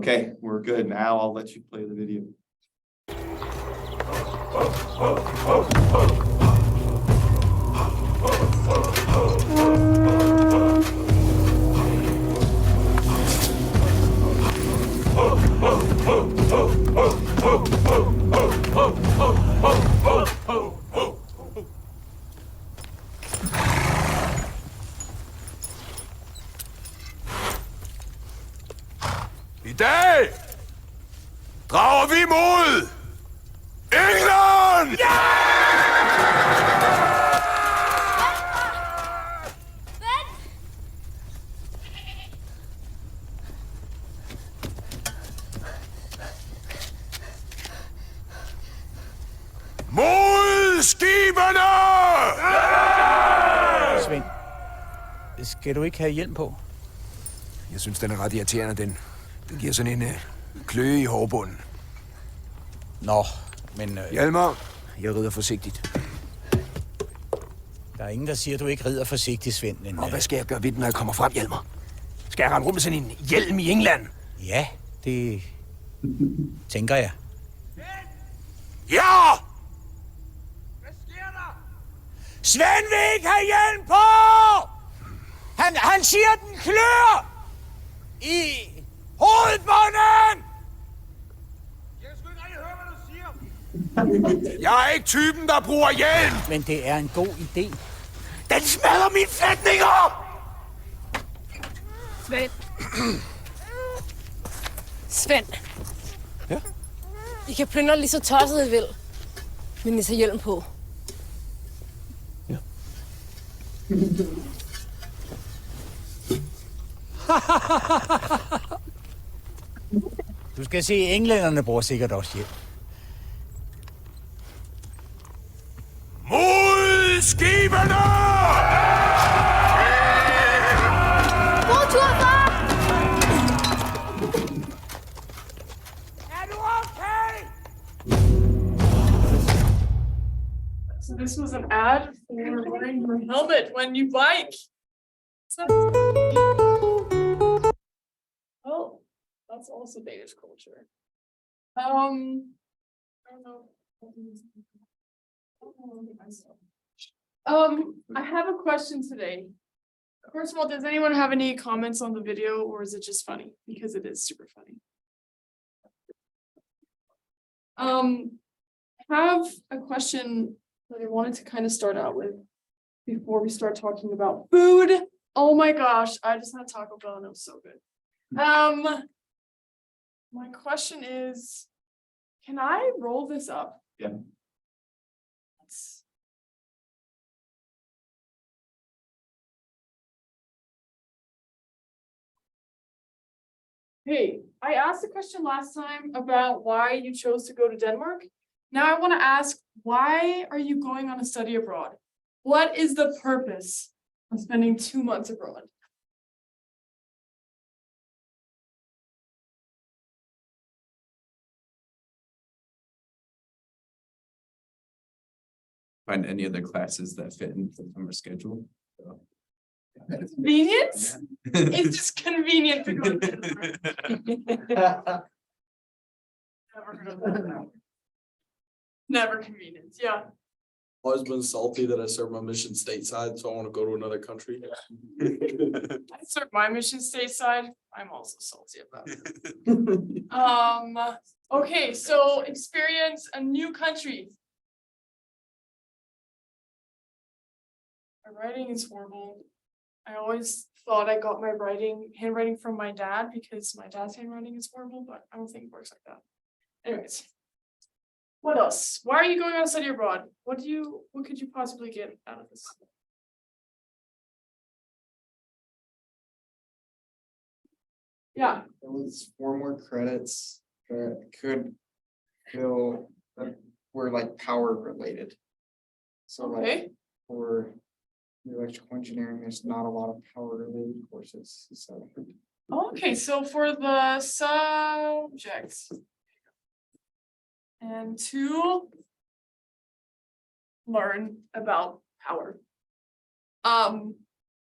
Okay, we're good. Now I'll let you play the video. I dag drager vi mod England! Mod skibene! Svend, skal du ikke have hjelm på? Jeg synes, den er ret irriterende, den. Den giver sådan en kløe i hårbunden. Nå, men Hjalmar, jeg rider forsigtigt. der er ingen, der siger, at du ikke rider forsigtigt, Svend. Men, Og hvad skal jeg gøre ved den, når jeg kommer frem, Hjalmar? Skal jeg rende rundt med sådan en hjelm i England? Ja, det tænker jeg. Ja! Hvad sker der? Svend vil ikke have hjelm på! Han siger, at den klør! I hovedbunden! Jeg kan sgu ikke rigtig høre, hvad du siger. Jeg er ikke typen, der bruger hjelm. Men det er en god idé. Den smadrer mine sætninger! Svend. Svend. Ja? I kan plyndre lige så tosset I vil. Men I tager hjelm på. Ja. Du skal se, englænderne bruger sikkert også hjelm. Mod skibene! God tur, far! Er du okay? So this was an ad for wearing your helmet when you bike. Well, that's also Danish culture. I don't know. I have a question today. First of all, does anyone have any comments on the video, or is it just funny? Because it is super funny. I have a question that I wanted to kind of start out with before we start talking about food. Oh my gosh, I just had Taco Bell and it was so good. My question is, can I roll this up? Yeah. Hey, I asked a question last time about why you chose to go to Denmark. Now I want to ask, why are you going on a study abroad? What is the purpose of spending 2 months abroad? Find any other classes that fit into the summer schedule. So, Convenience? yeah. It's just convenient to go to Denmark. Never heard of that. Never convenience, yeah. Always been salty that I served my mission stateside, so I want to go to another country. I serve my mission stateside. I'm also salty about it. Okay, so experience a new country. My writing is horrible. I always thought I got my handwriting from my dad because my dad's handwriting is horrible, but I don't think it works like that. Anyways. What else? Why are you going on study abroad? What could you possibly get out of this? Yeah, It was 4 more credits that could feel that were like power related. So like okay. for the electrical engineering, there's not a lot of power related courses. So Okay, so for the subjects. And to learn about power.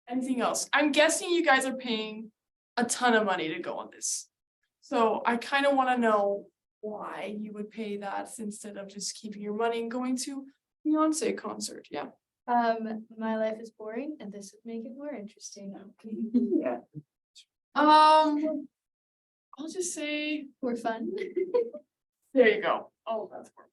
Anything else? I'm guessing you guys are paying a ton of money to go on this. So I kind of want to know why you would pay that instead of just keeping your money and going to Beyonce concert. Yeah. My life is boring and this would make it more interesting. Yeah. I'll just say, For fun. there you go. Oh, that's horrible.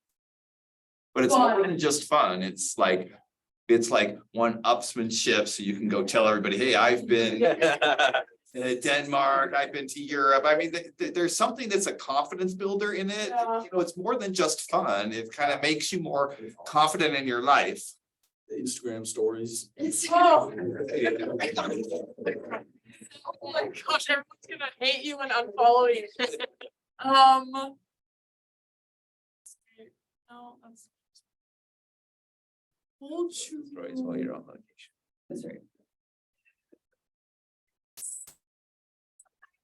But it's more Fun. than just fun. It's like one-upsmanship, so you can go tell everybody, hey, I've been to Denmark, I've been to Europe. I mean, there's something that's a confidence builder in it. Yeah. You know, it's more than just fun. It kind of makes you more confident in your life. Instagram stories. Oh. Oh my gosh, everyone's gonna hate you and unfollow you. No, that's. Stories while you're on vacation. That's right.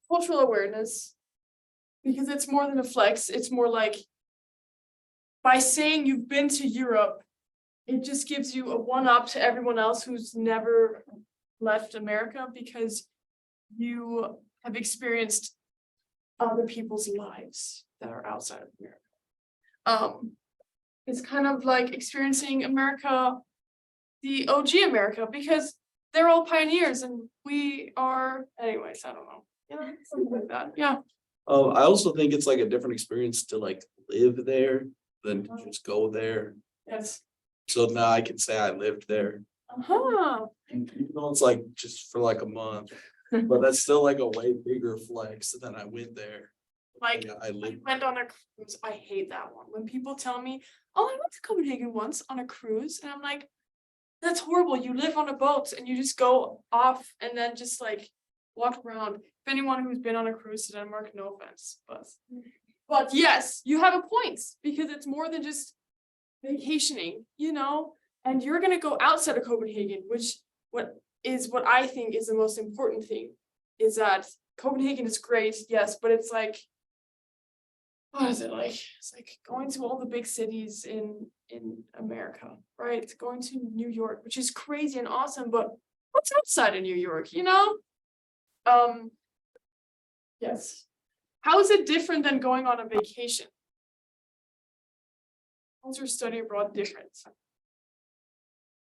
Cultural awareness. Because it's more than a flex, it's more like. By saying you've been to Europe, it just gives you a one-up to everyone else who's never left America because you have experienced other people's lives that are outside of America. It's kind of like experiencing America, the OG America, because they're all pioneers and we are, anyways, I don't know. Yeah, something like that, yeah. I also think it's like a different experience to like live there than to just go there. Yes. So now I can say I lived there. Uh-huh. Even though it's like just for like a month, but that's still like a way bigger flex than I went there. Like, Yeah, I I lived. went on a cruise. I hate that one. When people tell me, oh, I went to Copenhagen once on a cruise, and I'm like, that's horrible. You live on a boat and you just go off and then just like walk around. If anyone who's been on a cruise to Denmark, no offense, but yes, you have a point because it's more than just vacationing, you know, and you're gonna go outside of Copenhagen, which what I think is the most important thing is that Copenhagen is great, yes, but it's like, what is it like? It's like going to all the big cities in America, right? It's going to New York, which is crazy and awesome, but what's outside of New York, you know? Yes. How is it different than going on a vacation? How's your study abroad different?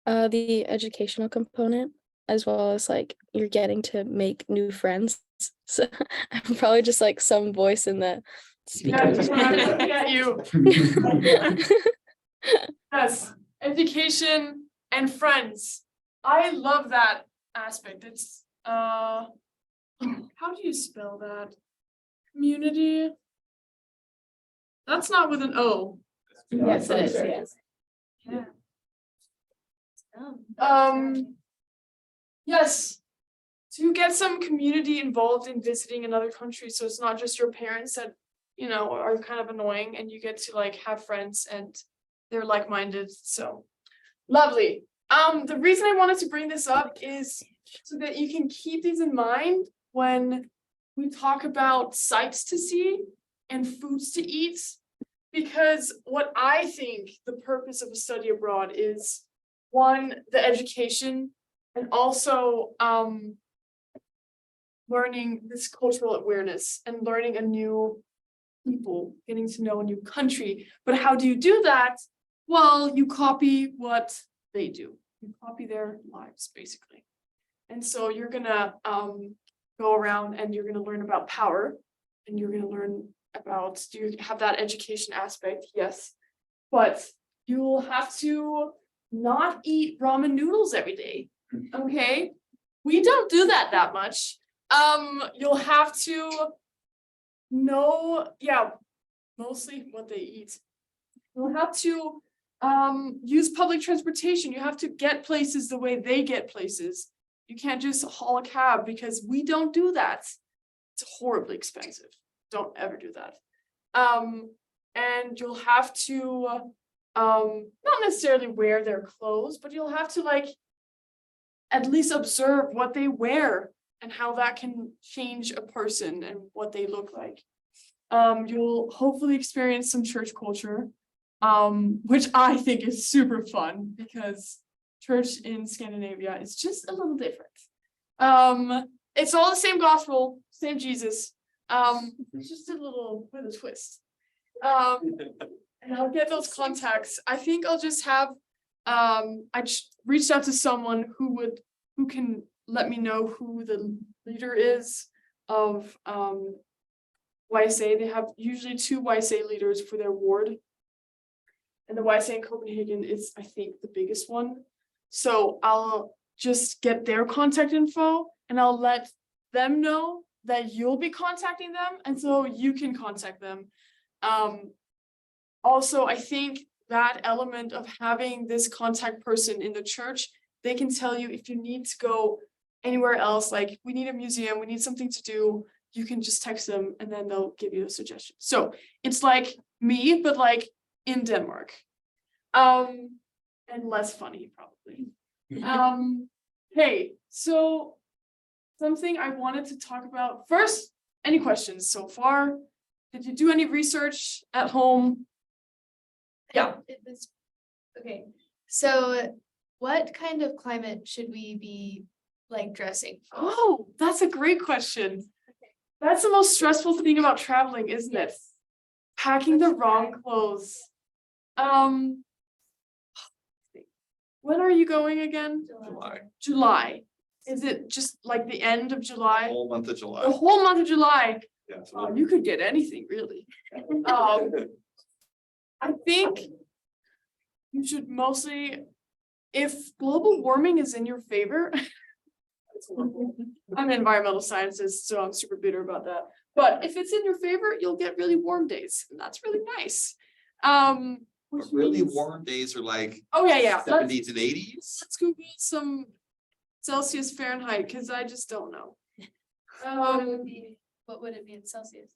The educational component, as well as like you're getting to make new friends. So I'm probably just like some voice in the Yeah, speaker. I'm looking at you. Yes, education and friends. I love that aspect. It's how do you spell that? Community. That's not with an O. Yes, it is, yes. Yeah. Oh. Yes. To get some community involved in visiting another country, so it's not just your parents that, you know, are kind of annoying and you get to like have friends and they're like-minded, so lovely. The reason I wanted to bring this up is so that you can keep these in mind when we talk about sights to see and foods to eat, because what I think the purpose of a study abroad is, one, the education, and also learning this cultural awareness and learning a new people, getting to know a new country. But how do you do that? Well, you copy what they do. You copy their lives, basically. And so you're gonna go around and you're gonna learn about power, and you're gonna learn about, do you have that education aspect? Yes. But you'll have to not eat ramen noodles every day. Okay? We don't do that much. You'll have to know, yeah, mostly what they eat. You'll have to use public transportation. You have to get places the way they get places. You can't just haul a cab because we don't do that. It's horribly expensive. Don't ever do that. And you'll have to not necessarily wear their clothes, but you'll have to like at least observe what they wear and how that can change a person and what they look like. You'll hopefully experience some church culture, which I think is super fun because church in Scandinavia is just a little different. It's all the same gospel, same Jesus, It's just a little with a twist. And I'll get those contacts. I think I'll just have, I just reached out to someone who can let me know who the leader is of, YSA. They have usually 2 YSA leaders for their ward. And the YSA in Copenhagen is, I think, the biggest one. So I'll just get their contact info and I'll let them know that you'll be contacting them. And so you can contact them. Also, I think that element of having this contact person in the church, they can tell you if you need to go anywhere else, like we need a museum, we need something to do, you can just text them and then they'll give you a suggestion. So it's like me, but like in Denmark. And less funny probably. Hey, so something I wanted to talk about first, any questions so far? Did you do any research at home? Yeah. Okay, so what kind of climate should we be like dressing for? Oh, that's a great question. That's the most stressful thing about traveling, isn't it? Packing the wrong clothes. When are you going again? July, July. Is it just like the end of July? whole month of July. The whole month of July. Yeah, so Oh, you could get anything really. I think you should mostly, if global warming is in your favor. I'm in environmental sciences, so I'm super bitter about that. But if it's in your favor, you'll get really warm days, and that's really nice. Which But really means- warm days are like Oh, yeah. 70s and 80s. Let's Google some Celsius Fahrenheit, because I just don't know. What would it be in Celsius?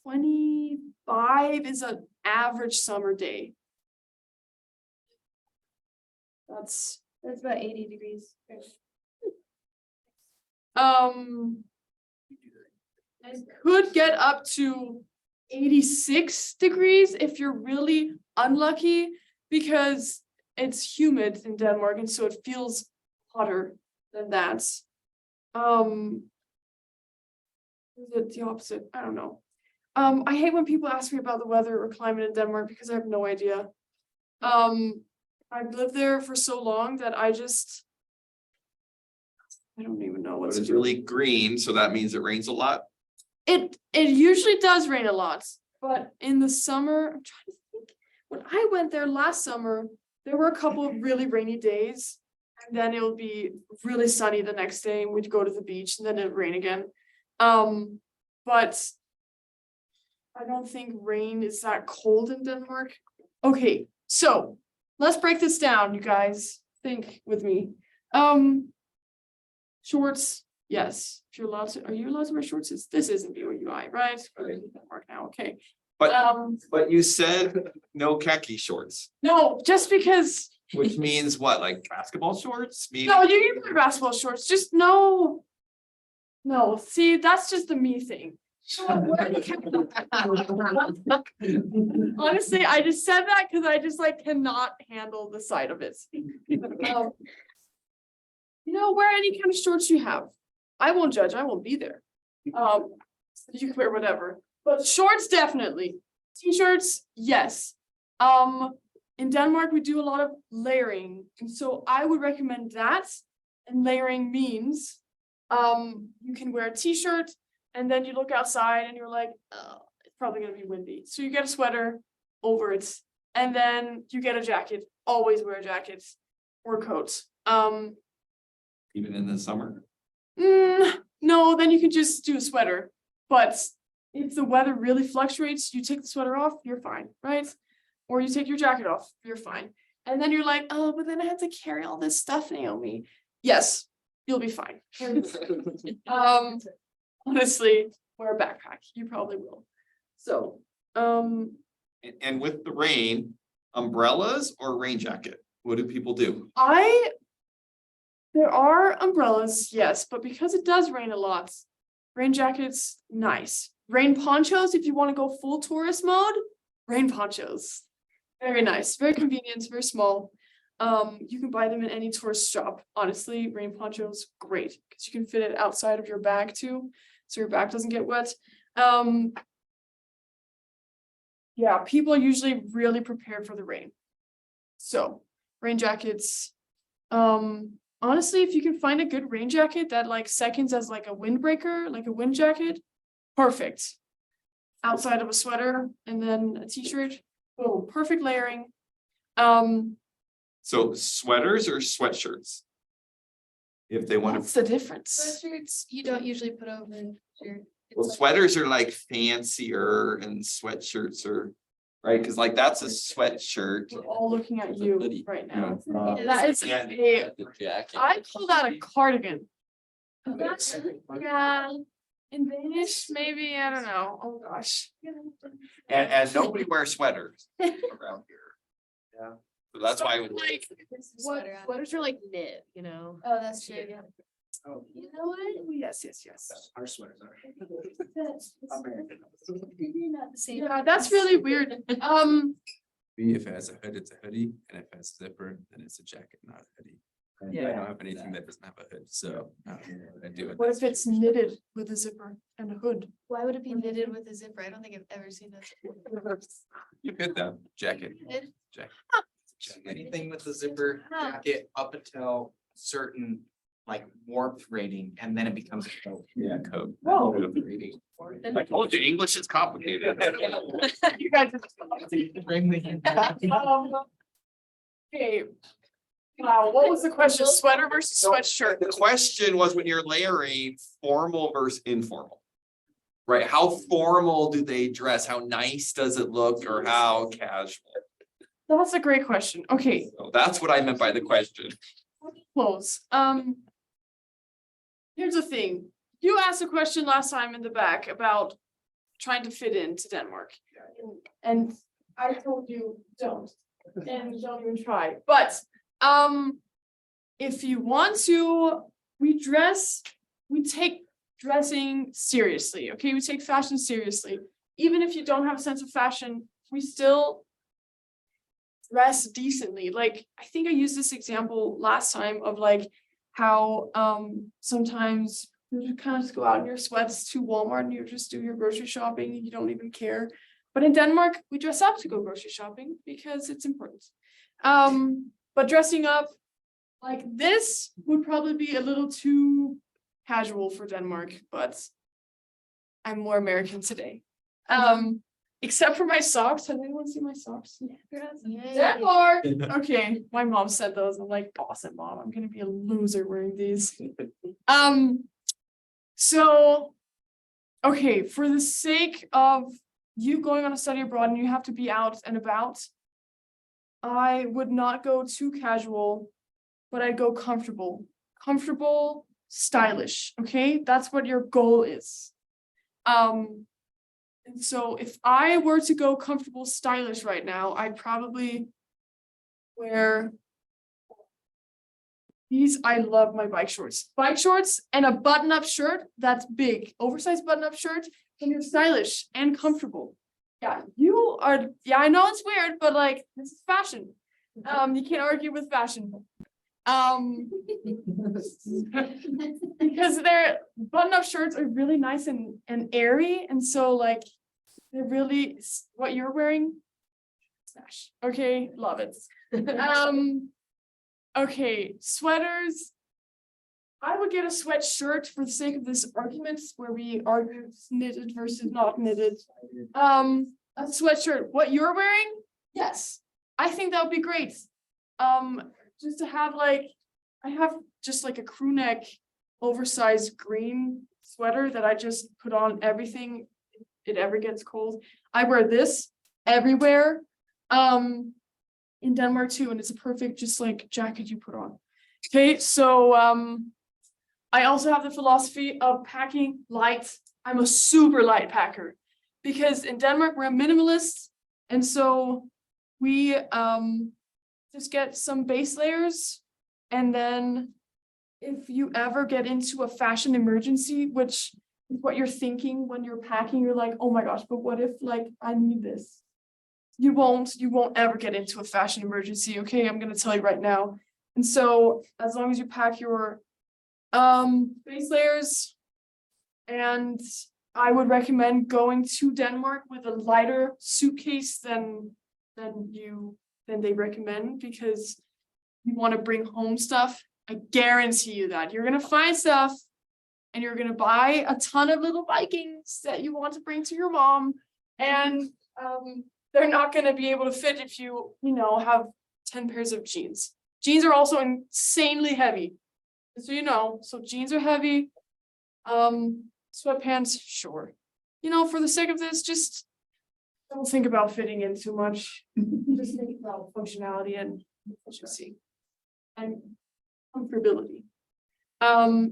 25 is an average summer day. That's About 80 degrees. it could get up to 86 degrees if you're really unlucky, because it's humid in Denmark and so it feels hotter than that. Is it the opposite? I don't know. I hate when people ask me about the weather or climate in Denmark because I have no idea. I've lived there for so long that I don't even know But what to it's do. really green, so that means it rains a lot. It usually does rain a lot, but in the summer, I'm trying to think. When I went there last summer, there were a couple of really rainy days, and then it would be really sunny the next day, and we'd go to the beach, and then it'd rain again. But I don't think rain is that cold in Denmark. Okay, so let's break this down, you guys. Think with me. Shorts, yes. If you're allowed to, are you allowed to wear shorts? This isn't BOUI, right? We're in Denmark now, okay. But you said no khaki shorts, No, just because, which means what, like basketball shorts? no, you can wear basketball shorts, just no. No, see, that's just the me thing. Honestly, I just said that because I just like cannot handle the sight of it. Wear any kind of shorts you have. I won't judge, I won't be there. You can wear whatever, but shorts definitely. T-shirts, yes. In Denmark, we do a lot of layering, and so I would recommend that. And layering means, you can wear a t-shirt and then you look outside and you're like, oh, it's probably gonna be windy. So you get a sweater over it, and then you get a jacket. Always wear a jacket or coat. Even in the summer? No, then you can just do a sweater. But if the weather really fluctuates, you take the sweater off, you're fine, right? Or you take your jacket off, you're fine. And then you're like, oh, but then I have to carry all this stuff, Naomi. Yes, you'll be fine. Honestly, wear a backpack, you probably will. So, And with the rain, umbrellas or rain jacket? What do people do? there are umbrellas, yes, but because it does rain a lot, rain jackets, nice. Rain ponchos, if you want to go full tourist mode, rain ponchos. Very nice, very convenient, very small. You can buy them in any tourist shop. Honestly, rain ponchos, great, because you can fit it outside of your bag too, so your back doesn't get wet. Yeah, people are usually really prepared for the rain. So, rain jackets. Honestly, if you can find a good rain jacket that like seconds as like a windbreaker, like a wind jacket, perfect. Outside of a sweater and then a t-shirt, boom, perfect layering. So sweaters or sweatshirts? If they want What's to, the difference? Sweatshirts, you don't usually put over your. well, sweaters are like fancier and sweatshirts are, right? Cause like that's a sweatshirt. We're all looking at you right now. Uh, That is Yeah. I call that a cardigan. That's, yeah, in Danish, maybe, I don't know, oh gosh. And nobody wears sweaters around here. Yeah. So that's why. Like, Sweater on. Sweaters are like knit, you know? Oh, that's true, yeah. Oh, You know what? Yes, yes, yes. our sweaters are. Not the same. Yeah, that's really weird. If it has a hood, it's a hoodie, and if it has a zipper, then it's a jacket, not a hoodie. And I Yeah. don't have anything that doesn't have a hood, so I do it. What if it's knitted with a zipper and a hood? Why would it be knitted with a zipper? I don't think I've ever seen that. You fit that jacket. Knitted? Anything with the zipper jacket up until a certain like warmth rating, and then it becomes a coat. Yeah, coat. Whoa. I told you, English is complicated. You guys. Okay. Wow, what was the question? Sweater versus sweatshirt? The question was when you're layering formal versus informal. Right, how formal do they dress? How nice does it look or how casual? That's a great question. Okay, So that's what I meant by the question. clothes. Here's the thing. You asked a question last time in the back about trying to fit into Denmark. And I told you, don't. And don't even try. But if you want to, we take dressing seriously, okay? We take fashion seriously. Even if you don't have a sense of fashion, we still dress decently. Like, I think I used this example last time of like how sometimes you kind of just go out in your sweats to Walmart and you just do your grocery shopping and you don't even care. But in Denmark, we dress up to go grocery shopping because it's important. But dressing up like this would probably be a little too casual for Denmark, but I'm more American today. Except for my socks. Has anyone seen my socks? Denmark. Okay, my mom said those. I'm like, awesome, mom. I'm gonna be a loser wearing these. So, okay, for the sake of you going on a study abroad and you have to be out and about, I would not go too casual, but I'd go comfortable. Comfortable, stylish, okay? That's what your goal is. And so if I were to go comfortable, stylish right now, I'd probably wear these. I love my bike shorts. Bike shorts and a button-up shirt that's big, oversized button-up shirt, and you're stylish and comfortable. Yeah, you are. Yeah, I know it's weird, but like this is fashion. You can't argue with fashion. Because their button-up shirts are really nice and airy, and so like they're really what you're wearing. Smash. Okay, love it. Okay, sweaters. I would get a sweatshirt for the sake of this argument where we argue knitted versus not knitted. A sweatshirt. What you're wearing? Yes, I think that would be great. Just to have like, I have just like a crew neck, oversized green sweater that I just put on everything it ever gets cold. I wear this everywhere. In Denmark too, and it's a perfect just like jacket you put on. Okay, so I also have the philosophy of packing light. I'm a super light packer because in Denmark we're minimalists, and so we just get some base layers, and then if you ever get into a fashion emergency, which is what you're thinking when you're packing, you're like, oh my gosh, but what if like I need this? You won't ever get into a fashion emergency, okay? I'm gonna tell you right now. And so as long as you pack your base layers and I would recommend going to Denmark with a lighter suitcase than they recommend, because you want to bring home stuff. I guarantee you that you're gonna find stuff and you're gonna buy a ton of little Vikings that you want to bring to your mom, and they're not gonna be able to fit if you have 10 pairs of jeans. Jeans are also insanely heavy, so so jeans are heavy. Sweatpants, sure. For the sake of this, just don't think about fitting in too much. Just think about functionality and efficiency and comfortability.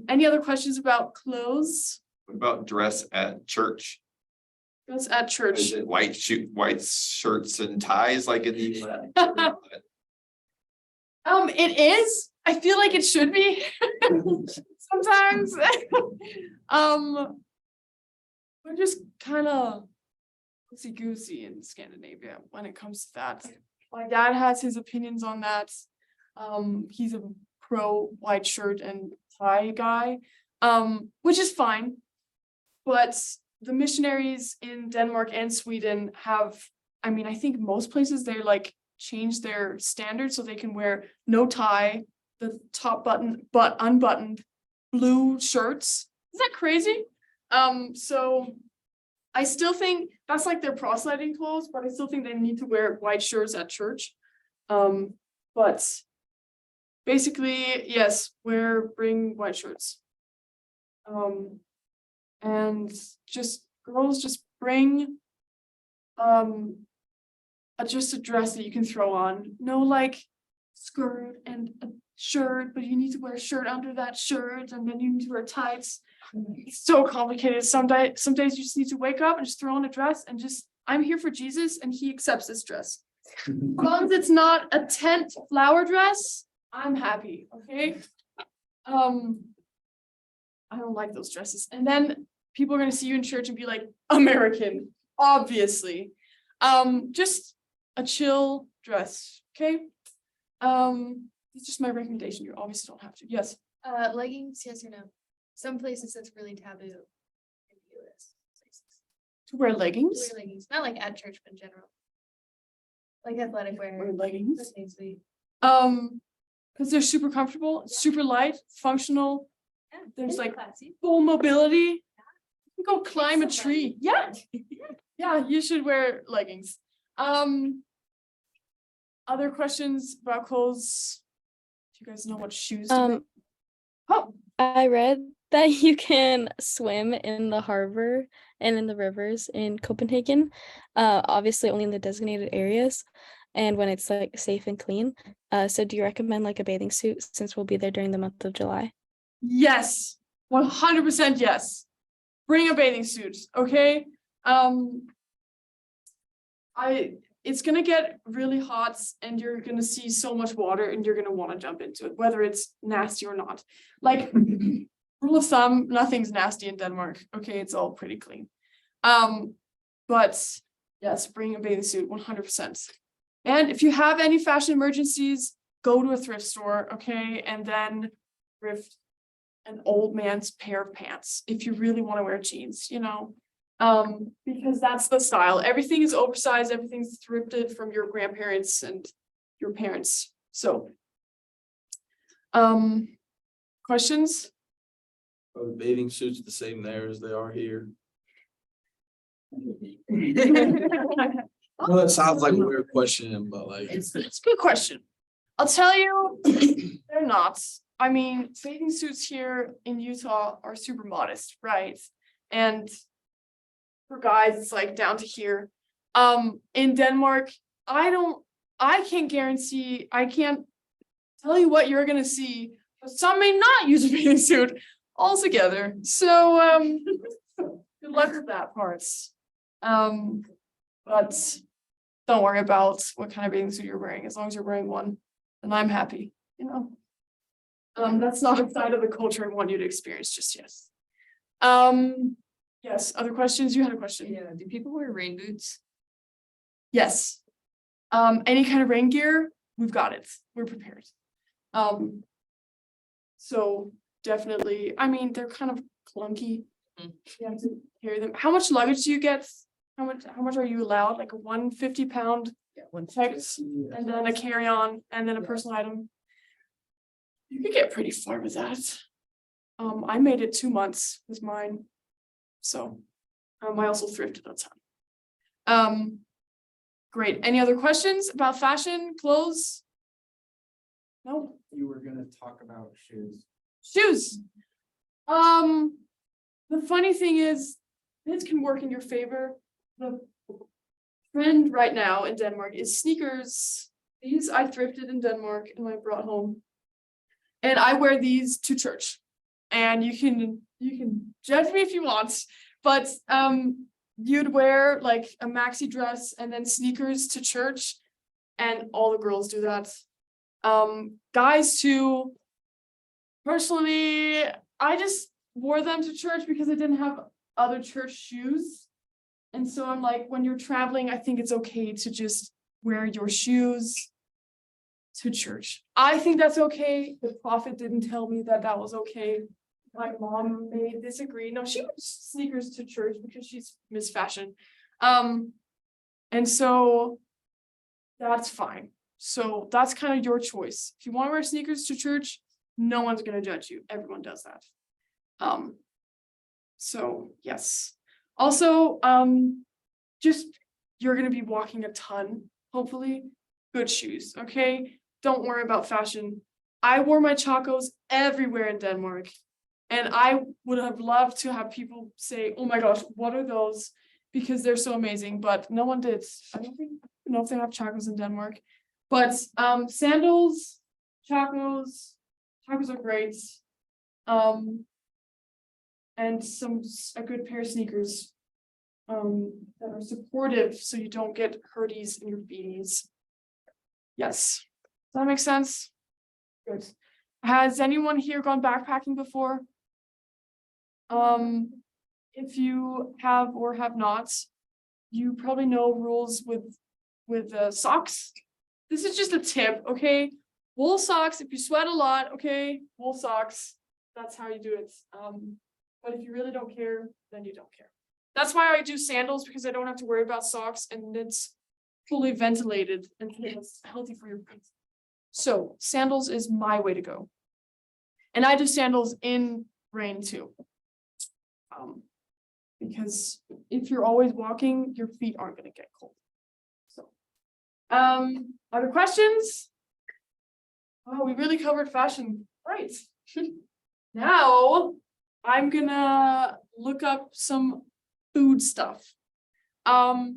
Any other questions about clothes? What about dress at church? Dress at church. Is it white shirts and ties like in the US? It is. I feel like it should be. Sometimes. We're just kind of loosey-goosey in Scandinavia when it comes to that. My dad has his opinions on that. He's a pro white shirt and tie guy, which is fine. But the missionaries in Denmark and Sweden have, I think most places they change their standards so they can wear no tie, the top button but unbuttoned, blue shirts. Is that crazy? So I still think that's like their proselyting clothes, but I still think they need to wear white shirts at church. But basically, yes, bring white shirts. And girls just bring just a dress that you can throw on. No skirt and a shirt, but you need to wear a shirt under that shirt, and then you need to wear tights. It's so complicated. Some days you just need to wake up and just throw on a dress and I'm here for Jesus and he accepts this dress. As long as it's not a tent flower dress, I'm happy. Okay. I don't like those dresses. And then people are gonna see you in church and be like, American, obviously. Just a chill dress. Okay. It's just my recommendation. You obviously don't have to. Yes. Leggings, yes or no? Some places that's really taboo in the US. To wear To leggings? wear leggings, not like at church, but in general. Like athletic wear. Wear leggings? That's needs to be. Because they're super comfortable, super light, functional. Yeah, There's it's classy. full mobility. You can go climb a tree. Yeah. Yeah, you should wear leggings. Other questions about clothes? Do you guys know what shoes to wear? Oh, I read that you can swim in the harbor and in the rivers in Copenhagen, obviously only in the designated areas and when it's safe and clean. So do you recommend a bathing suit since we'll be there during the month of July? yes, 100% yes. Bring a bathing suit, okay? It's gonna get really hot and you're gonna see so much water and you're gonna want to jump into it, whether it's nasty or not. Rule of thumb, nothing's nasty in Denmark. Okay, it's all pretty clean. But yes, bring a bathing suit 100%. And if you have any fashion emergencies, go to a thrift store, okay, and then thrift an old man's pair of pants if you really want to wear jeans, because that's the style. Everything is oversized, everything's thrifted from your grandparents and your parents. So, questions? Are the bathing suits the same there as they are here? Well, that sounds like a weird question, but It's a good question. I'll tell you, they're not. Bathing suits here in Utah are super modest, right? And for guys, it's down to here. In Denmark, I can't tell you what you're gonna see, but some may not use a bathing suit altogether. So good luck with that part. But don't worry about what kind of bathing suit you're wearing. As long as you're wearing one, then I'm happy, That's not a side of the culture I want you to experience just yet. Yes, other questions? You had a question. Yeah, do people wear rain boots? Yes. Any kind of rain gear, we've got it. We're prepared. So definitely, they're kind of clunky, You have to carry them. How much luggage do you get? How much are you allowed? Like a 150-pound text and then a carry-on and then a personal item? You could get pretty far with that. I made it 2 months with mine. So, I also thrifted a ton. Great. Any other questions about fashion, clothes? No? You were gonna talk about shoes. Shoes. The funny thing is, this can work in your favor. The trend right now in Denmark is sneakers. These I thrifted in Denmark and I brought home. And I wear these to church. And you can judge me if you want, but you'd wear like a maxi dress and then sneakers to church, and all the girls do that. Guys too. Personally, I just wore them to church because I didn't have other church shoes. And so I'm like, when you're traveling, I think it's okay to just wear your shoes to church. I think that's okay. The prophet didn't tell me that that was okay. My mom may disagree. No, she wears sneakers to church because she's Miss Fashion. And so that's fine. So that's kind of your choice. If you want to wear sneakers to church, no one's going to judge you. Everyone does that. So yes. Also, just you're going to be walking a ton, hopefully. Good shoes, okay? Don't worry about fashion. I wore my Chacos everywhere in Denmark. And I would have loved to have people say, oh my gosh, what are those? Because they're so amazing, but no one did. I don't know if they have Chacos in Denmark. But sandals, Chacos are great. And a good pair of sneakers that are supportive so you don't get hurties in your feeties. Yes. Does that make sense? Good. Has anyone here gone backpacking before? If you have or have not, you probably know rules with socks. This is just a tip, okay? Wool socks, if you sweat a lot, okay, wool socks, that's how you do it. But if you really don't care, then you don't care. That's why I do sandals, because I don't have to worry about socks and it's fully ventilated and it's healthy for your feet. So sandals is my way to go. And I do sandals in rain too. Because if you're always walking, your feet aren't going to get cold. So, other questions? Oh, we really covered fashion. Right. Now I'm gonna look up some food stuff. But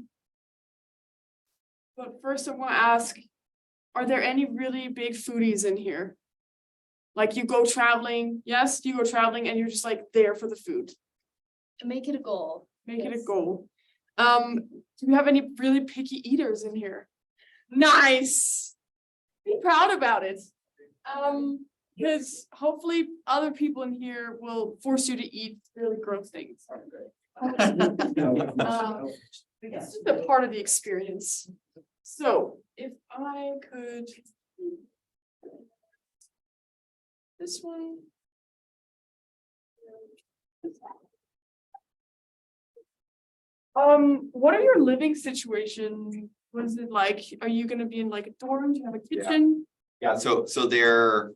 first I want to ask, are there any really big foodies in here? Like you go traveling, yes, you go traveling and you're just like there for the food. Make it a goal. Make it a goal. Do we have any really picky eaters in here? Nice. Be proud about it. Because hopefully other people in here will force you to eat really gross things. It's just a part of the experience. So if I could, this one. What are your living situation? What is it like? Are you gonna be in like a dorm? Do you have a kitchen? Yeah, so they're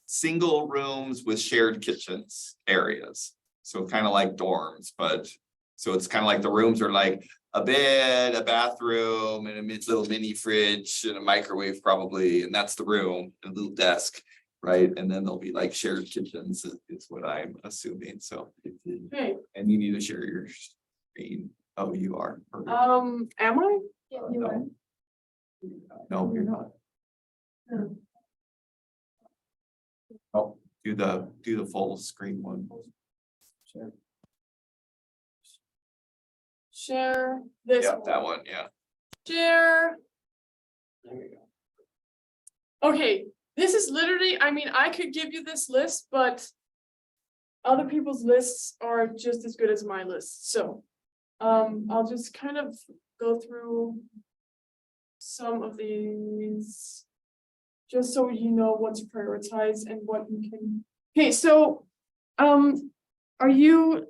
single rooms with shared kitchens areas. So kind of like dorms, but so it's kind of like the rooms are like a bed, a bathroom, and a little mini fridge and a microwave probably, and that's the room, and a little desk, right? And then there'll be like shared kitchens is what I'm assuming. So Okay. and you need to share your screen. Oh, you are. Perfect. Am I? Yeah, you are. No, you're not. Oh, do the full screen one. Share this Yeah, one. that one, yeah. Share. There we go. Okay, this is literally, I mean, I could give you this list, but other people's lists are just as good as my list. So I'll just kind of go through some of these just so you know what to prioritize and what you can. Okay, so are you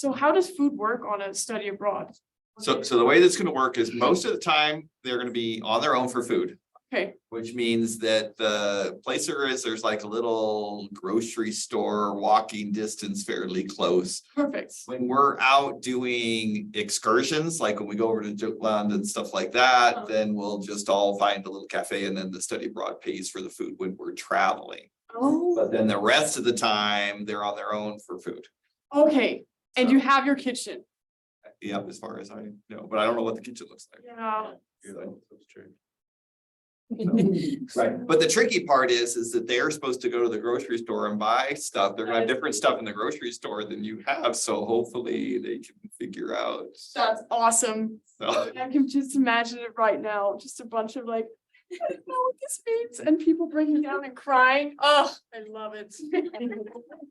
So how does food work on a study abroad? So the way that's gonna work is most of the time, they're gonna be on their own for food. Okay, Which means that the place there's like a little grocery store, walking distance fairly close. perfect. When we're out doing excursions, like when we go over to Jutland and stuff like that, then we'll just all find a little cafe and then the study abroad pays for the food when we're traveling. Oh, But then the rest of the time, they're on their own for food. okay, and you have your kitchen. Yep, as far as I know, but I don't know what the kitchen looks like. Yeah. That's true. Right, but the tricky part is that they're supposed to go to the grocery store and buy stuff. They're gonna have different stuff in the grocery store than you have, so hopefully they can figure out. That's awesome. So, I can just imagine it right now, just a bunch of like, I don't know what this means, and people breaking down and crying. Oh, I love it.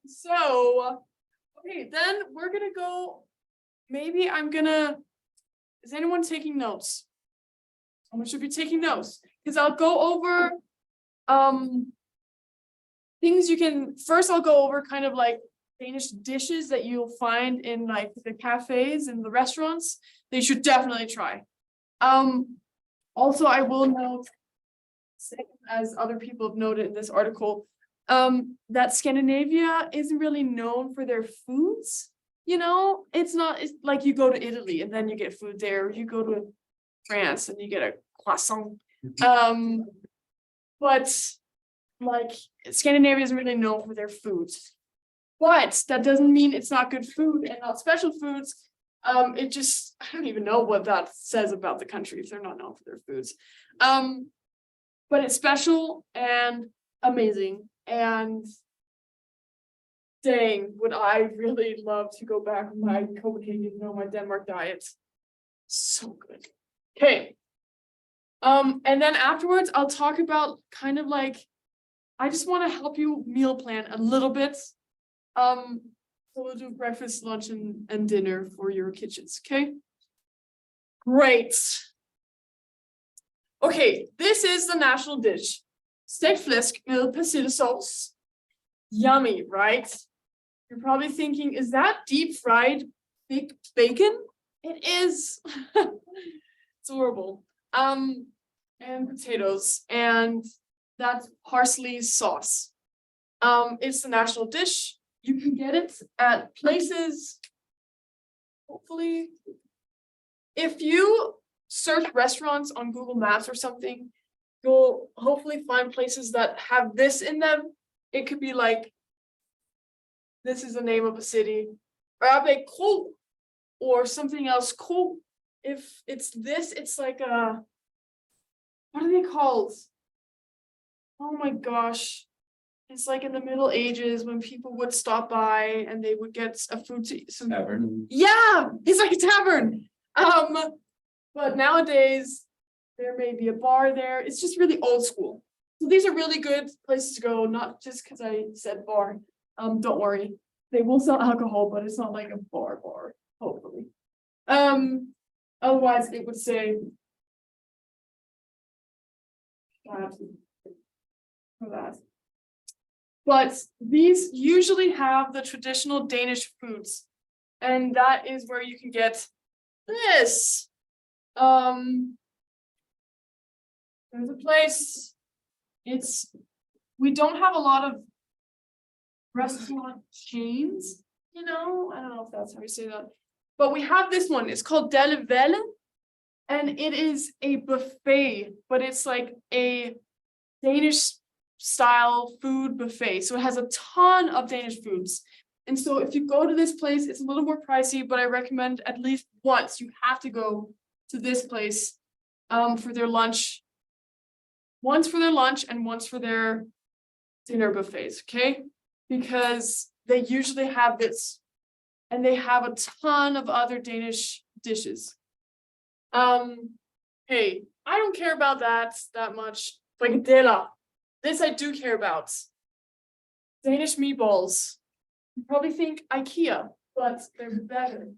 So, okay, then we're gonna go, maybe is anyone taking notes? Someone should be taking notes, because I'll go over, things I'll go over kind of like Danish dishes that you'll find in like the cafes and the restaurants. They should definitely try. Also, I will note, as other people have noted in this article, that Scandinavia isn't really known for their foods. You know, it's like you go to Italy and then you get food there. You go to France and you get a croissant. But like Scandinavia isn't really known for their foods. But that doesn't mean it's not good food and not special foods. I don't even know what that says about the country if they're not known for their foods. But it's special and amazing. And dang, would I really love to go back with my Copenhagen, my Denmark diet. So good. Okay. And then afterwards, I'll talk about kind of like, I just want to help you meal plan a little bit. So we'll do breakfast, lunch, and dinner for your kitchens, okay? Great. Okay, this is the national dish. Stegt flæsk med persillesauce. Yummy, right? You're probably thinking, is that deep fried big bacon? It is. It's horrible. And potatoes, and that's parsley sauce. It's the national dish. You can get it at places. Hopefully, if you search restaurants on Google Maps or something, you'll hopefully find places that have this in them. It could be like, this is the name of a city, Rabe Kro, or something else cool. If it's this, it's like a, what are they called? Oh my gosh. It's like in the Middle Ages when people would stop by and they would get a food to eat. Tavern. Yeah, it's like a tavern. But nowadays there may be a bar there. It's just really old school. So these are really good places to go, not just because I said bar. Don't worry. They will sell alcohol, but it's not like a bar, hopefully. Otherwise it would say for that. But these usually have the traditional Danish foods, and that is where you can get this. There's a place. We don't have a lot of restaurant chains, I don't know if that's how you say that, but we have this one. It's called Delle Velle, and it is a buffet, but it's like a Danish style food buffet. So it has a ton of Danish foods. And so if you go to this place, it's a little more pricey, but I recommend at least once you have to go to this place for their lunch. Once for their lunch and once for their dinner buffets, okay? Because they usually have this, and they have a ton of other Danish dishes. Hey, I don't care about that much. Frikadeller. This I do care about. Danish meatballs. You probably think IKEA, but they're better.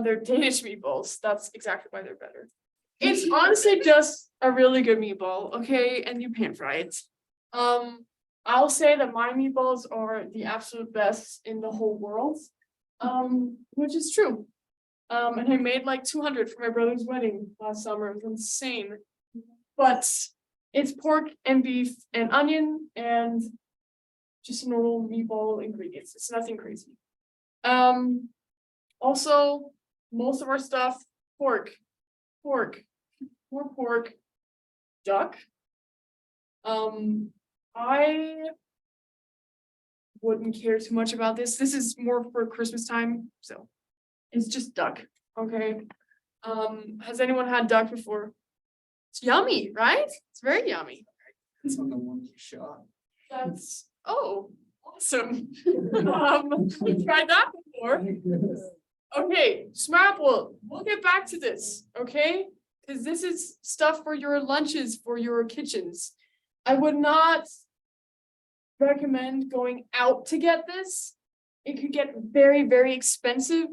They're Danish meatballs. That's exactly why they're better. It's honestly just a really good meatball, okay? And you pan fry it. I'll say that my meatballs are the absolute best in the whole world. Which is true. And I made like 200 for my brother's wedding last summer. It was insane. But it's pork and beef and onion and just normal meatball ingredients. It's nothing crazy. Also, most of our stuff, pork, more pork, duck. I wouldn't care too much about this. This is more for Christmas time, so it's just duck, okay? Has anyone had duck before? It's yummy, right? It's very yummy. It's on the one you shot. That's, oh, awesome. We tried that before. Okay, Smurple, we'll get back to this, okay? Because this is stuff for your lunches, for your kitchens. I would not recommend going out to get this. It could get very, very expensive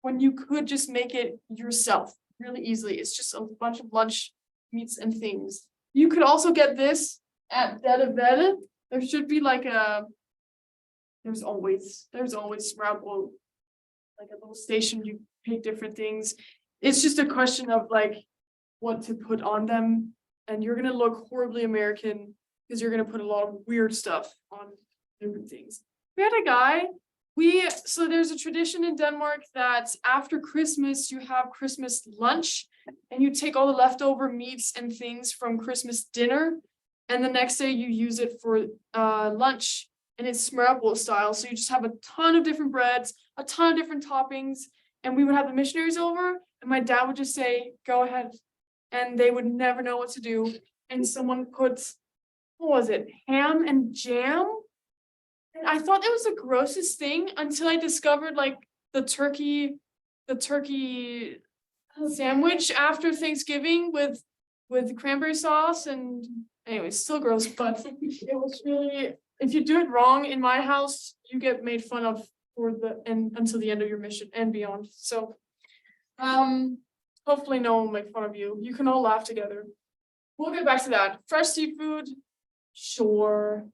when you could just make it yourself really easily. It's just a bunch of lunch meats and things. You could also get this at Delle. There should be like there's always Smurple, like a little station, you pick different things. It's just a question of like what to put on them. And you're gonna look horribly American because you're gonna put a lot of weird stuff on different things. We had a guy, so there's a tradition in Denmark that after Christmas, you have Christmas lunch and you take all the leftover meats and things from Christmas dinner. And the next day you use it for lunch, and it's Smørrebrød style. So you just have a ton of different breads, a ton of different toppings. And we would have the missionaries over and my dad would just say, go ahead. And they would never know what to do. And someone puts, what was it, ham and jam? And I thought that was the grossest thing until I discovered like the turkey sandwich after Thanksgiving with cranberry sauce. And anyway, still gross, but it was really, if you do it wrong in my house, you get made fun of until the end of your mission and beyond. So hopefully no one will make fun of you. You can all laugh together. We'll get back to that. Fresh seafood, sure.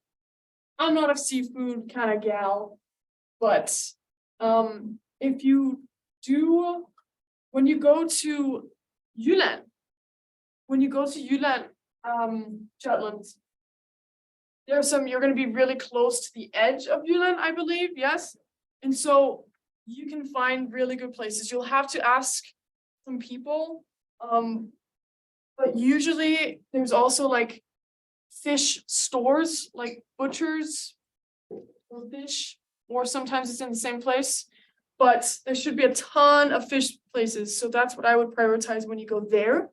I'm not a seafood kind of gal, but if you do, when you go to Jylland, Jutland, you're going to be really close to the edge of Jylland, I believe, yes? And so you can find really good places. You'll have to ask some people, but usually there's also like fish stores, like butchers or fish, or sometimes it's in the same place, but there should be a ton of fish places. So that's what I would prioritize when you go there.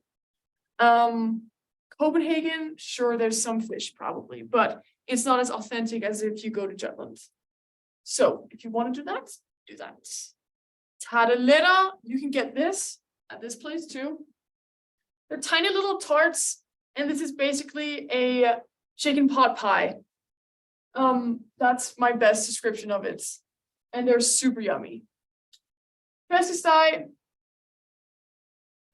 Copenhagen, sure, there's some fish probably, but it's not as authentic as if you go to Jutland. So if you want to do that, do that. Tarteletta, you can get this at this place too. They're tiny little tarts, and this is basically a chicken pot pie. That's my best description of it. And they're super yummy. Flæskesteg,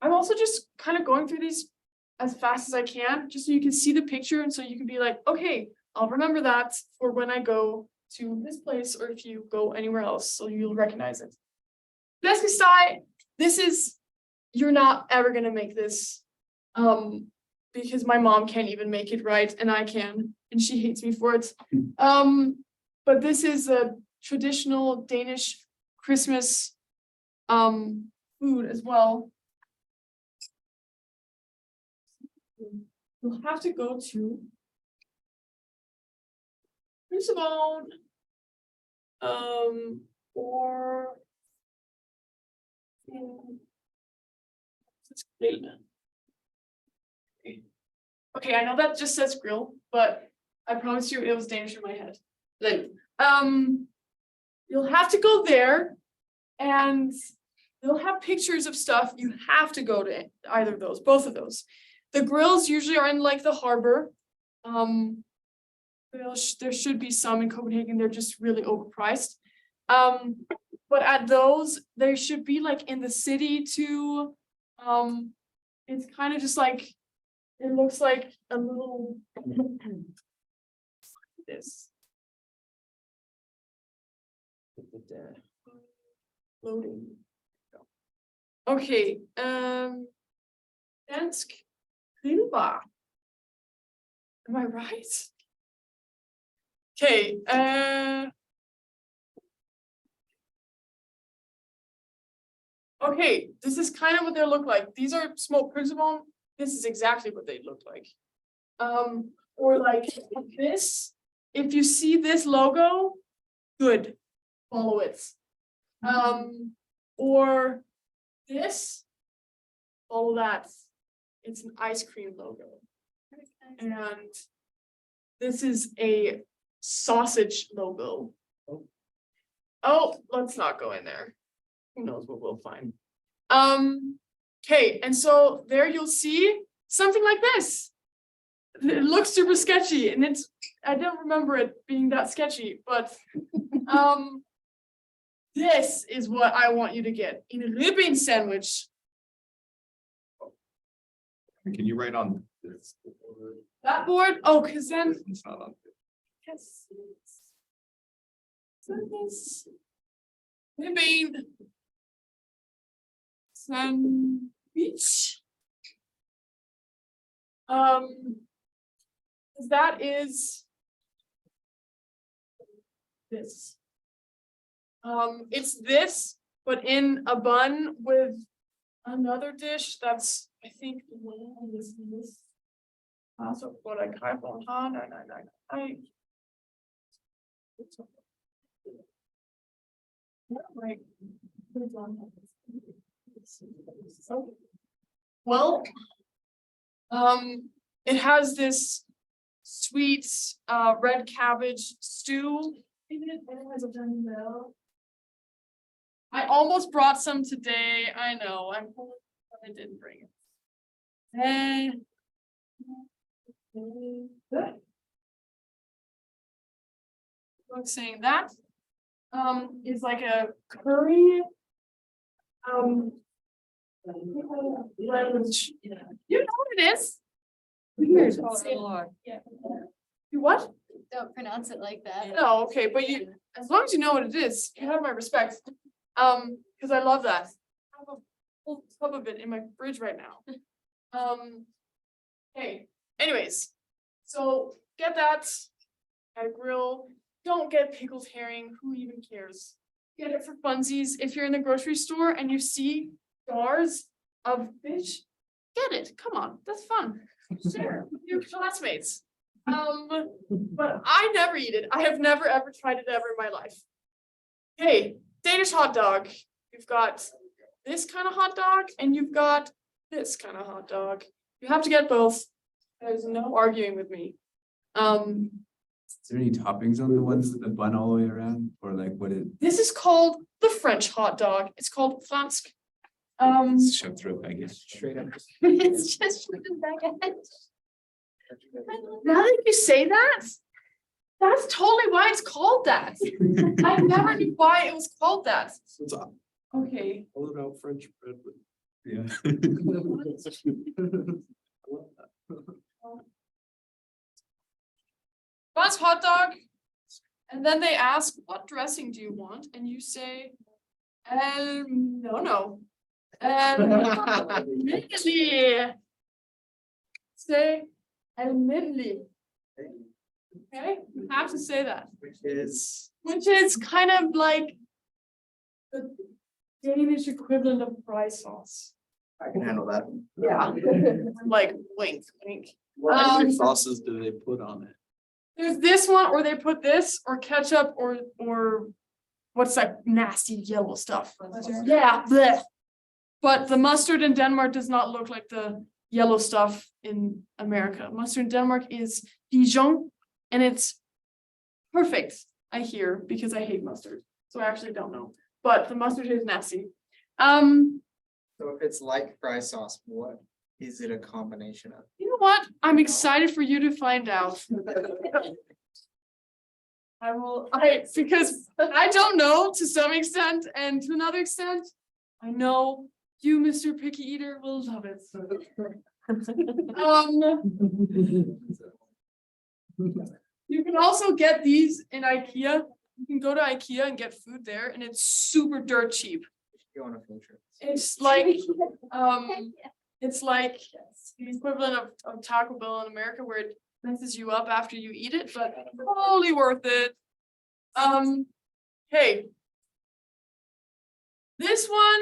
I'm also just kind of going through these as fast as I can, just so you can see the picture and so you can be like, okay, I'll remember that for when I go to this place or if you go anywhere else, so you'll recognize it. Flæskesteg, you're not ever gonna make this, because my mom can't even make it right and I can, and she hates me for it. But this is a traditional Danish Christmas food as well. You'll have to go to Crucible, or okay, I know that just says grill, but I promise you it was Danish in my head. Like, you'll have to go there, and they'll have pictures of stuff. You have to go to either of those, both of those. The grills usually are in like the harbor. There should be some in Copenhagen. They're just really overpriced. But at those, they should be like in the city too. It's kind of just like, it looks like a little this. Loading. Okay, Dansk Grillbar. Am I right? Okay, okay, this is kind of what they look like. These are smoked crucible. This is exactly what they look like. Or like this, if you see this logo, good, follow it. Or this, follow that. It's an ice cream logo. And this is a sausage logo. Oh, let's not go in there. Who knows what we'll find. Okay, and so there you'll see something like this. It looks super sketchy, and I don't remember it being that sketchy, but this is what I want you to get. In a ribbon sandwich. Can you write on this? That board, oh, because then It's not on. yes. Sandwich. Ribbon. Sandwich. That is this. It's this, but in a bun with another dish that's, I think, this. Also, what I kind of well, it has this sweet red cabbage stew in it, and it has a bell. I almost brought some today. I know. I didn't bring it. And saying that is like a curry. Language. You know what it is? Weird. Yeah. You what? Don't pronounce it like that. No, okay, but you, as long as you know what it is, you have my respect. Because I love that. I have a whole tub of it in my fridge right now. Hey, anyways, so get that at a grill. Don't get pickled herring. Who even cares? Get it for funsies. If you're in the grocery store and you see jars of fish, get it. Come on, that's fun. Share with your classmates. But I never eat it. I have never ever tried it ever in my life. Hey, Danish hot dog. You've got this kind of hot dog and you've got this kind of hot dog. You have to get both. There's no arguing with me. Is there any toppings on the ones with the bun all the way around, or like what it This is called the French hot dog. It's called Fransk. shoved through a baguette? Straight up. It's just back ahead. Now that you say that, that's totally why it's called that. I never knew why it was called that. It's all Okay. about French bread with. Yeah. Fransk hot dog. And then they ask, what dressing do you want? And you say, no. Admittedly. Say, admittedly. Okay, you have to say that. Which is kind of like the Danish equivalent of fry sauce. I can handle that. Yeah. Like wink, wink. What other sauces do they put on it? There's this one, or they put this, or ketchup, or what's that nasty yellow stuff? Yeah, bleh. But the mustard in Denmark does not look like the yellow stuff in America. Mustard in Denmark is Dijon, and it's perfect, I hear, because I hate mustard. So I actually don't know. But the mustard is nasty. So if it's like fry sauce, what is it a combination of? You know what? I'm excited for you to find out. Because I don't know to some extent, and to another extent, I know you, Mr. Picky Eater, will love it. You can also get these in IKEA. You can go to IKEA and get food there, and it's super dirt cheap. Go on a field trip. It's like, it's like the equivalent of Taco Bell in America where it messes you up after you eat it, but totally worth it. Hey. This one,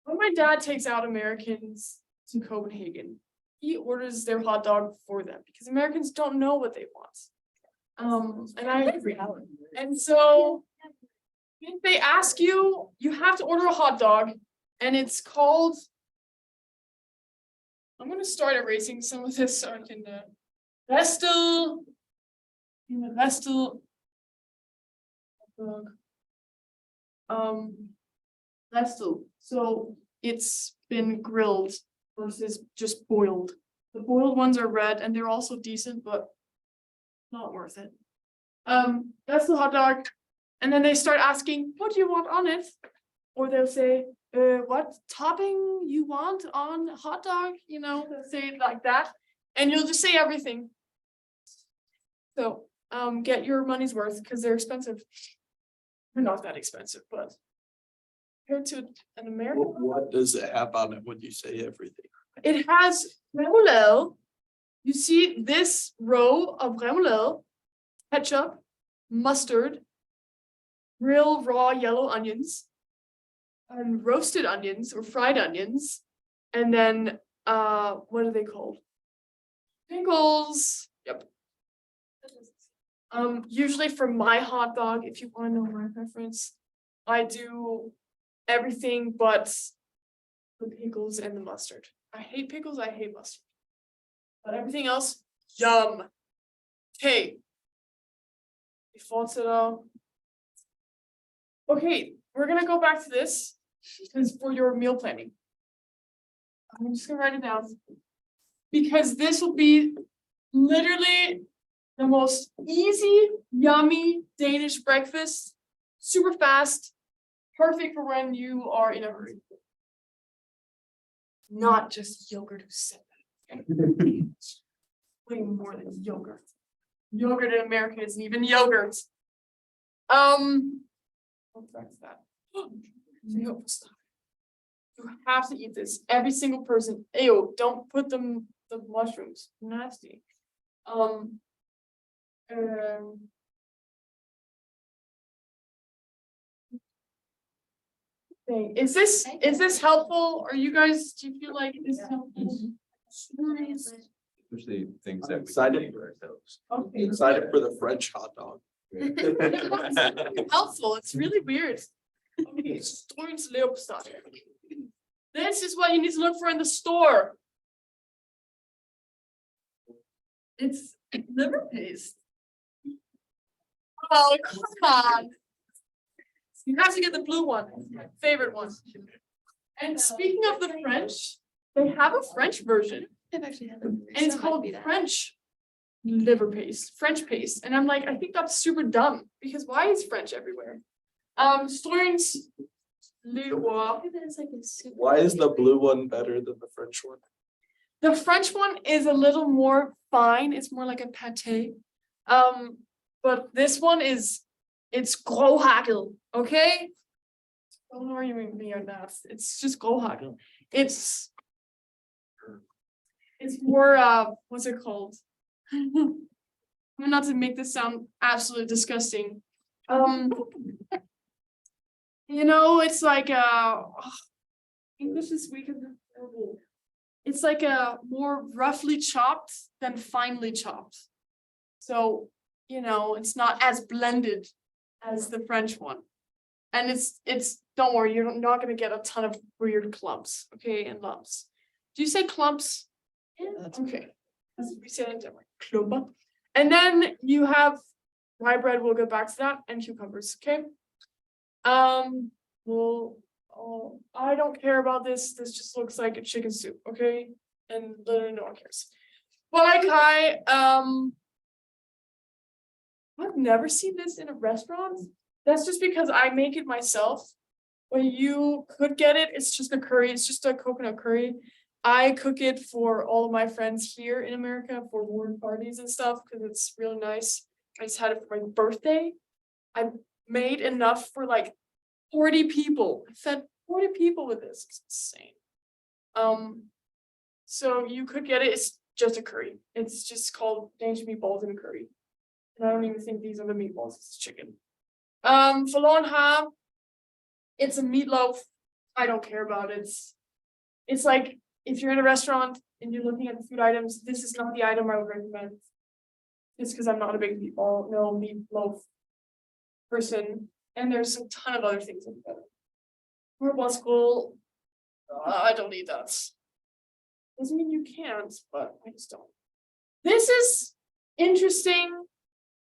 when my dad takes out Americans to Copenhagen, he orders their hot dog for them because Americans don't know what they want. And I agree. And so if they ask you, you have to order a hot dog and it's called. I'm gonna start erasing some of this so I can Vestel. Vestel. Vestel. So it's been grilled versus just boiled. The boiled ones are red and they're also decent, but not worth it. That's the hot dog. And then they start asking, what do you want on it? Or they'll say, what topping you want on a hot dog? You know, they'll say it like that. And you'll just say everything. So get your money's worth because they're expensive. They're not that expensive, but compared to an American. What does it have on it when you say everything? It has remoulade. You see this row of remoulade, ketchup, mustard, real raw yellow onions, and roasted onions or fried onions, and then what are they called? Pickles. Yep. Usually for my hot dog, if you want to know my preference, I do everything but the pickles and the mustard. I hate pickles, I hate mustard. But everything else, yum. Okay. Okay, we're gonna go back to this because for your meal planning. I'm just gonna write it down. Because this will be literally the most easy, yummy Danish breakfast. Super fast, perfect for when you are in a hurry. Not just yogurt who's said that. Way more than yogurt. Yogurt in America isn't even yogurt. What's that? You have to eat this. Every single person. Ew, don't put the mushrooms. Nasty. Is this helpful? Are you guys, do you feel like this is helpful? Especially things that we Excited. can do ourselves. Okay. Excited for the French hot dog. Helpful, it's really weird. Okay, Storms Leopstad. This is what you need to look for in the store. It's liver paste. Oh, come on. You have to get the blue one, my favorite one. And speaking of the French, they have a French version. I've actually had And it's called French liver paste, French paste. And I'm like, I think that's super dumb because why is French everywhere? Storms Leroy. Why is the blue one better than the French one? The French one is a little more fine. It's more like a pate. But this one it's gråhagel, okay? Don't worry me on that. It's just gråhagel. It's more what's it called? Not to make this sound absolutely disgusting. You know, it's like English this week is horrible. It's like a more roughly chopped than finely chopped. So, you know, it's not as blended as the French one. And it's don't worry, you're not gonna get a ton of weird clumps, okay, and lumps. Do you say clumps? Yeah, okay. As we say it, klumper. And then you have rye bread, we'll go back to that, and cucumbers, okay? Well, I don't care about this. This just looks like a chicken soup, okay? And literally no one cares. But I've never seen this in a restaurant. That's just because I make it myself. When you could get it, it's just a curry. It's just a coconut curry. I cook it for all of my friends here in America for warm parties and stuff because it's really nice. I just had it for my birthday. I made enough for like 40 people. I fed 40 people with this. It's insane. So you could get it. It's just a curry. It's just called Danish meatballs and curry. And I don't even think these are the meatballs. It's chicken. Forlorn Harm. It's a meatloaf. I don't care about it. It's like if you're in a restaurant and you're looking at the food items, this is not the item I would recommend. It's because I'm not a big meatloaf person, and there's a ton of other things in better. Horrible school. I don't eat that. Doesn't mean you can't, but I just don't. This is interesting.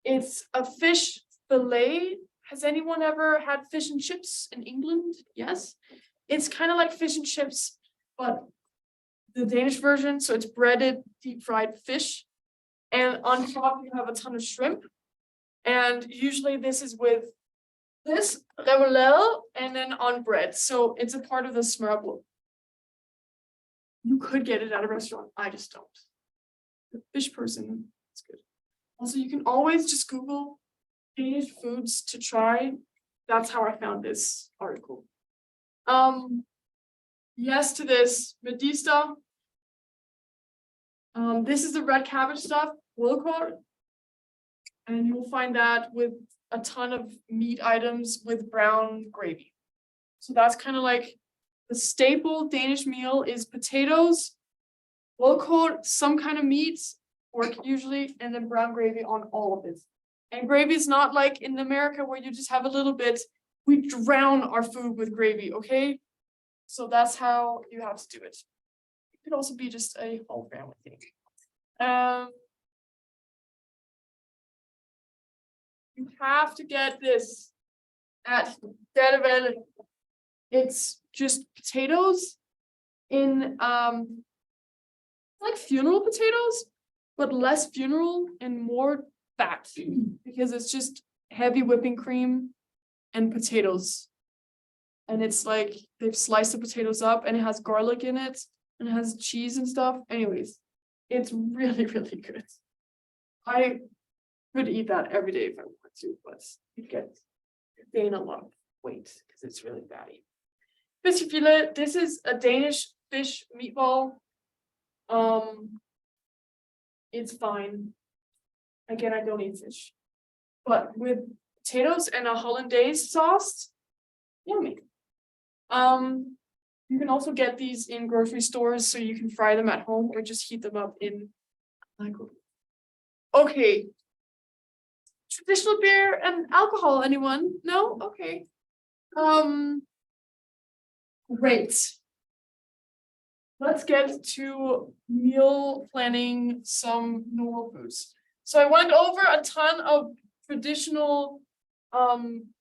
It's a fish fillet. Has anyone ever had fish and chips in England? Yes. It's kind of like fish and chips, but the Danish version. So it's breaded, deep fried fish. And on top you have a ton of shrimp. And usually this is with this remoulade and then on bread. So it's a part of the smørrebrød. You could get it at a restaurant. I just don't. The fish person, it's good. Also, you can always just Google Danish foods to try. That's how I found this article. Yes to this, medister. This is the red cabbage stuff, wilkål. And you'll find that with a ton of meat items with brown gravy. So that's kind of like the staple Danish meal is potatoes, wilkål, some kind of meat, pork usually, and then brown gravy on all of it. And gravy is not like in America where you just have a little bit. We drown our food with gravy, okay? So that's how you have to do it. It could also be just a whole family thing. You have to get this at Danival. It's just potatoes in like funeral potatoes, but less funeral and more fat because it's just heavy whipping cream and potatoes. And it's like they've sliced the potatoes up and it has garlic in it and it has cheese and stuff. Anyways, it's really, really good. I could eat that every day if I wanted to, but you gain a lot of weight because it's really fatty. Fiskefilet, this is a Danish fish meatball. It's fine. Again, I don't eat fish. But with potatoes and a hollandaise sauce, yummy. You can also get these in grocery stores so you can fry them at home or just heat them up in microwave. Okay. Traditional beer and alcohol, anyone? No? Okay. Great. Let's get to meal planning some normal foods. So I went over a ton of traditional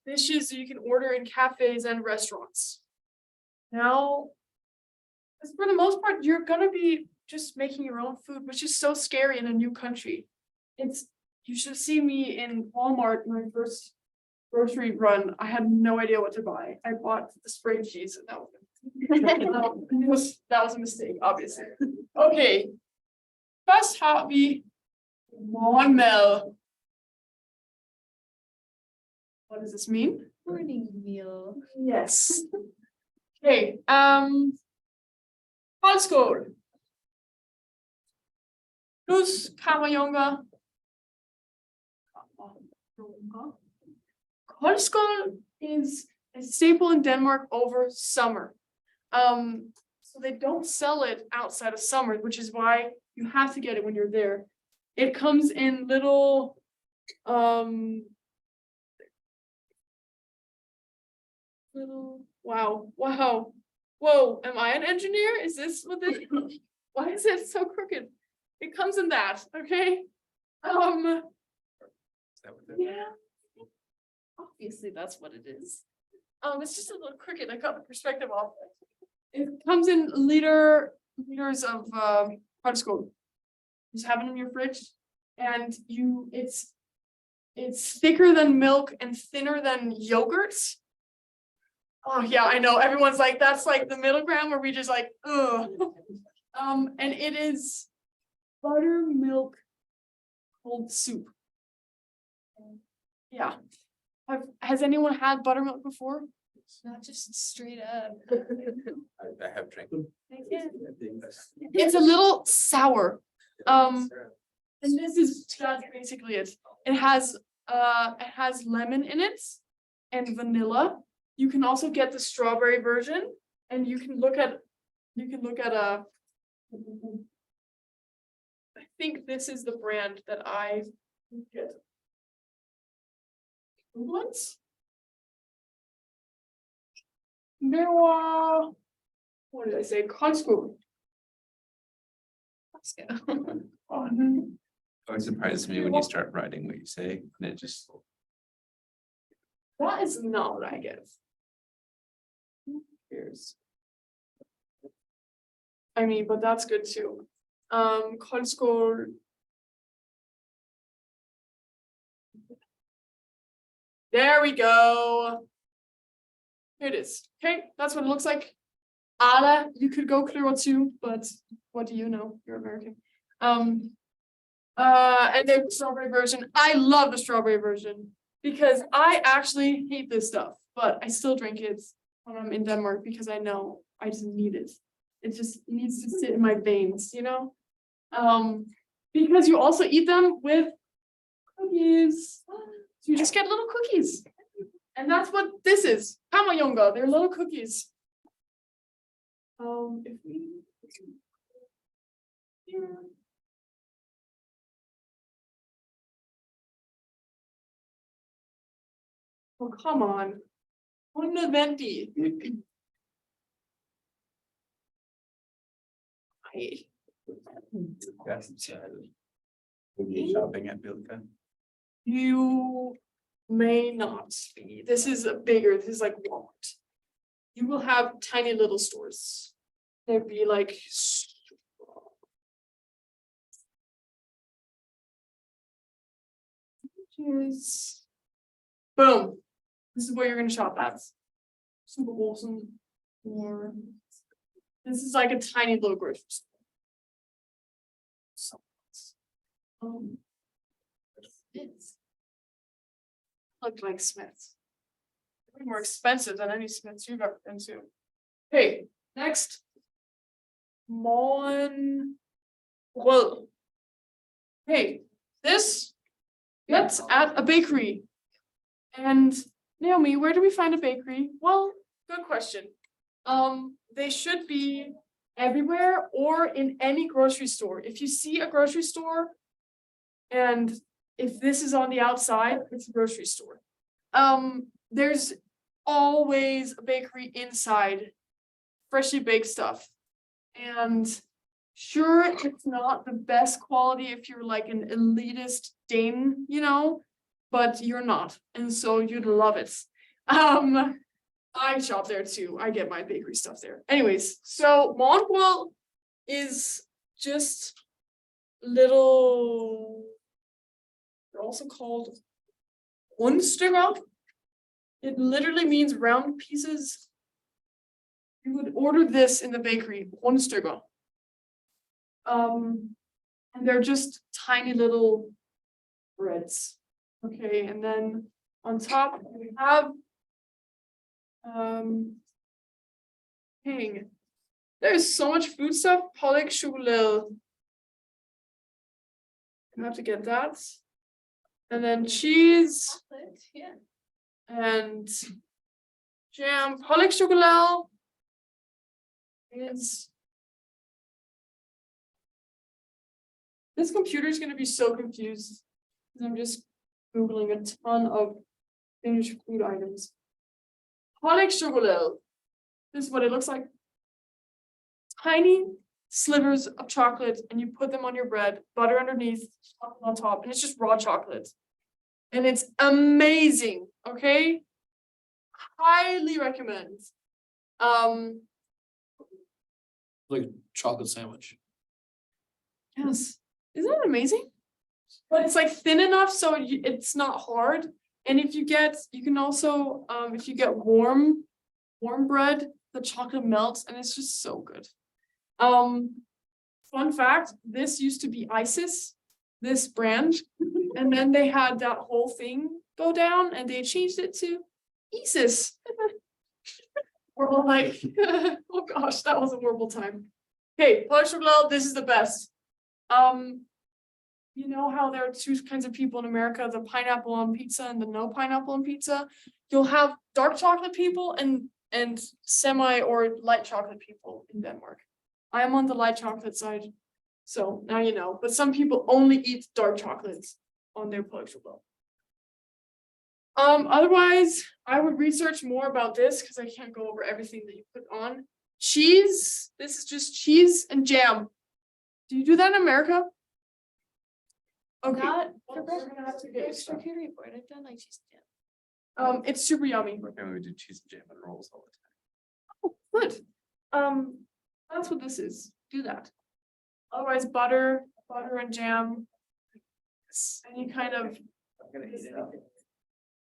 dishes that you can order in cafes and restaurants. Now, for the most part, you're gonna be just making your own food, which is so scary in a new country. You should see me in Walmart, my first grocery run. I had no idea what to buy. I bought the spray cheese and that was a mistake, obviously. Okay. Først har vi morgenmad. What does this mean? Morning meal. Yes. Okay. Koldskål. Plus kammerjunker. Koldskål is a staple in Denmark over summer. So they don't sell it outside of summer, which is why you have to get it when you're there. It comes in little wow. Whoa, am I an engineer? Is this what this why is it so crooked? It comes in that, okay? Yeah. Obviously that's what it is. It's just a little crooked. I got the perspective off. It comes in liters of koldskål. Just have it in your fridge, and it's thicker than milk and thinner than yogurt. Oh yeah, I know. Everyone's like, that's like the middle ground where we just like, ugh. And it is buttermilk cold soup. Yeah. Has anyone had buttermilk before? Not just straight up. I have drank. It's a little sour. And that's basically it. It has lemon in it and vanilla. You can also get the strawberry version, and you can look at I think this is the brand that I get. What? There were, what did I say? Costco. Always surprises me when you start writing what you say, and it just. That is not what I get. Here's. I mean, but that's good too. Costco. There we go. Here it is. Okay, that's what it looks like. Ala, you could go clear too, but what do you know? You're American. And then strawberry version. I love the strawberry version because I actually hate this stuff, but I still drink it when I'm in Denmark because I know I just need it. It just needs to sit in my veins, you know? Because you also eat them with cookies. So you just get little cookies. And that's what this is. Kammerjunge, they're little cookies. If we here. Oh, come on. Unventy. Shopping at Bilka. You may not be. This is bigger. This is like Walmart. You will have tiny little stores. There'd be like. Boom. This is where you're gonna shop at. Super awesome. Or this is like a tiny little grocery store. So it's looked like Smith's. Way more expensive than any Smith's you've ever been to. Okay, next. Mon. Well. Hey, this gets at a bakery. And Naomi, where do we find a bakery? Well, good question. They should be everywhere or in any grocery store. If you see a grocery store and if this is on the outside, it's a grocery store. There's always a bakery inside, freshly baked stuff. And sure, it's not the best quality if you're like an elitist Dane, you know, but you're not. And so you'd love it. I shop there too. I get my bakery stuff there. Anyways, so Monquel is just little, they're also called rundstykker. It literally means round pieces. You would order this in the bakery, rundstykker. And they're just tiny little breads. Okay, and then on top we have dang, there's so much food stuff. Pålægschokolade. You have to get that. And then cheese. Yeah. And jam. Pålægschokolade is. This computer is going to be so confused. I'm just Googling a ton of Finnish food items. Pålægschokolade. This is what it looks like. Tiny slivers of chocolate, and you put them on your bread, butter underneath, chocolate on top, and it's just raw chocolate. And it's amazing. Okay. Highly recommend. Like chocolate sandwich. Yes. Isn't that amazing? But it's like thin enough so it's not hard. And if you get, you can also, if you get warm bread, the chocolate melts and it's just so good. Fun fact, this used to be Isis, this brand. And then they had that whole thing go down and they changed it to ISIS. We're all like, oh gosh, that was a horrible time. Okay, Polish chocolate, this is the best. You know how there are two kinds of people in America, the pineapple on pizza and the no pineapple on pizza? You'll have dark chocolate people and semi or light chocolate people in Denmark. I am on the light chocolate side, so now you know, but some people only eat dark chocolates on their Polish chocolate. Otherwise, I would research more about this because I can't go over everything that you put on. Cheese, this is just cheese and jam. Do you do that in America? Okay. Not well, for we're breakfast, gonna have to for get extra stuff. carry board. I've done like cheese and jam. It's super yummy. My family would do cheese and jam and rolls all the time. Oh, good. That's what this is. Do that. Otherwise, butter and jam. And you kind of.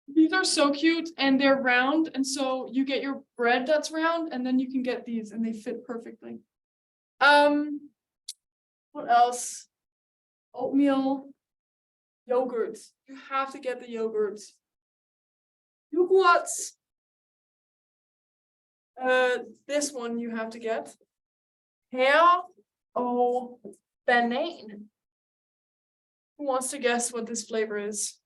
These are so cute and they're round, and so you get your bread that's round, and then you can get these, and they fit perfectly. What else? Oatmeal, yogurt. You have to get the yogurt. Yogurts. This one you have to get. Pear or banane. Who wants to guess what this flavor is?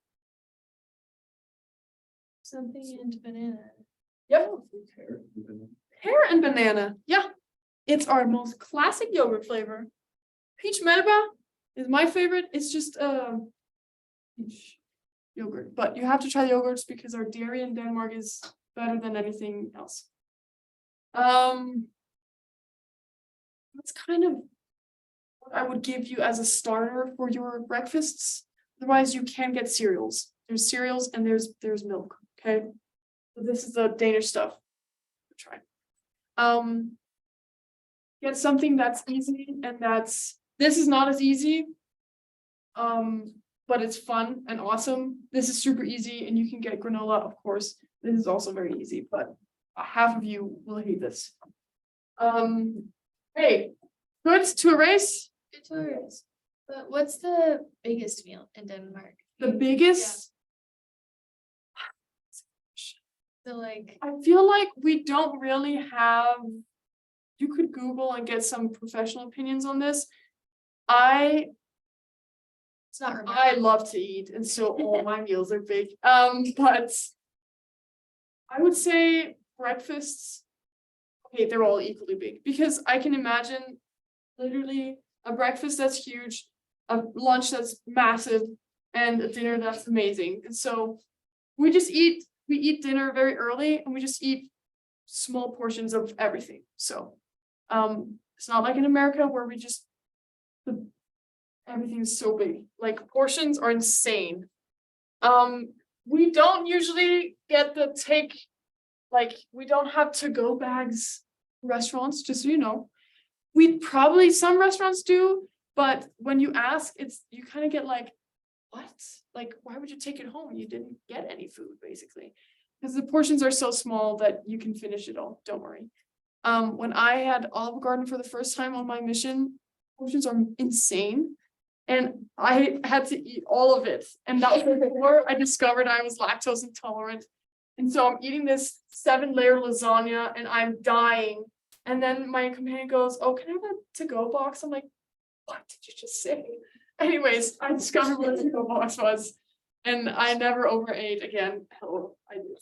Something and banana. Yep. Pear and banana. Yeah. It's our most classic yogurt flavor. Peach melba is my favorite. It's just peach yogurt, but you have to try the yogurts because our dairy in Denmark is better than anything else. That's kind of what I would give you as a starter for your breakfasts. Otherwise, you can get cereals. There's cereals and there's milk. Okay, so this is the Danish stuff. Try. Get something that's easy and this is not as easy. But it's fun and awesome. This is super easy and you can get granola, of course. This is also very easy, but half of you will hate this. Hey, good to erase. Good to erase. But what's the biggest meal in Denmark? The biggest. So like, I feel like we don't really have. You could Google and get some professional opinions on this. it's not remarkable. I love to eat, and so all my meals are big. But I would say breakfasts. Okay, they're all equally big because I can imagine literally a breakfast that's huge, a lunch that's massive, and a dinner that's amazing. And so we eat dinner very early and we just eat small portions of everything. So it's not like in America where we just everything is so big. Like portions are insane. We don't usually get the we don't have to-go bags restaurants, just so you know. Some restaurants do, but when you ask, you kind of get like, what? Like, why would you take it home? You didn't get any food, basically. Because the portions are so small that you can finish it all, don't worry. When I had Olive Garden for the first time on my mission, portions are insane. And I had to eat all of it. And that was before I discovered I was lactose intolerant. And so I'm eating this 7-layer lasagna and I'm dying. And then my companion goes, oh, can I have a to-go box? I'm like, what did you just say? Anyways, I discovered what a to-go box was. And I never overate again. Hell, I did.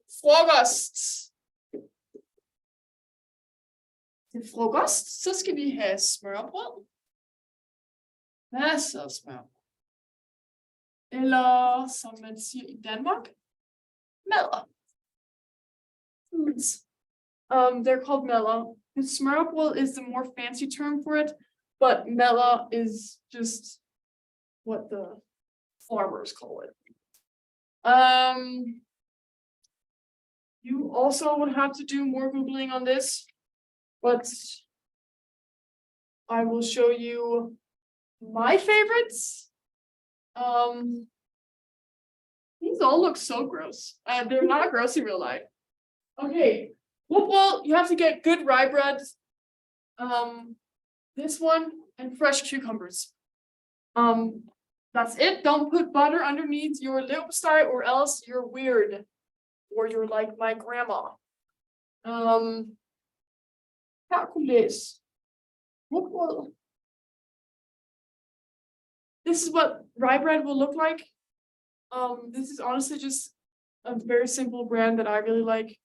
Frokost. Til frokost, så skal vi have smørbrød. Masser af smørbrød. Eller som man siger i Danmark, madder. Foods. They're called mellow. Smørbrød is the more fancy term for it, but mellow is just what the farmers call it. You also would have to do more Googling on this, but I will show you my favorites. These all look so gross. They're not gross in real life. Okay, well, you have to get good rye bread. This one and fresh cucumbers. That's it. Don't put butter underneath your leverpostej or else you're weird. or you're like my grandma. Hercules. Rugbrød. This is what rye bread will look like. This is honestly just a very simple brand that I really like.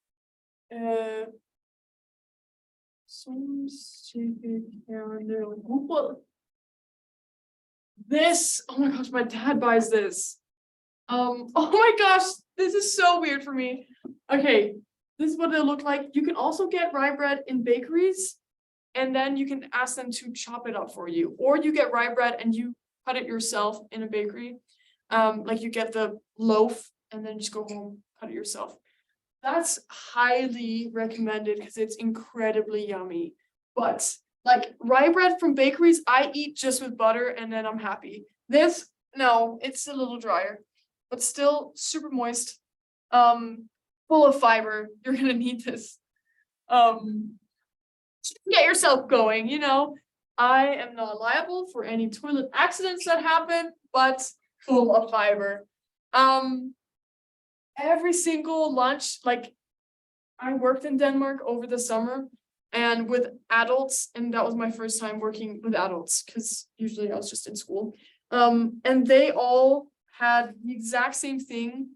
This, oh my gosh, my dad buys this. Oh my gosh, this is so weird for me. Okay, this is what it'll look like. You can also get rye bread in bakeries, and then you can ask them to chop it up for you, or you get rye bread and you cut it yourself in a bakery. Like you get the loaf and then just go home, cut it yourself. That's highly recommended because it's incredibly yummy. But like rye bread from bakeries, I eat just with butter and then I'm happy. This, no, it's a little drier, but still super moist. Full of fiber. You're gonna need this. Get yourself going, you know. I am not liable for any toilet accidents that happen, but full of fiber. Every single lunch, like I worked in Denmark over the summer and with adults, and that was my first time working with adults because usually I was just in school. And they all had the exact same thing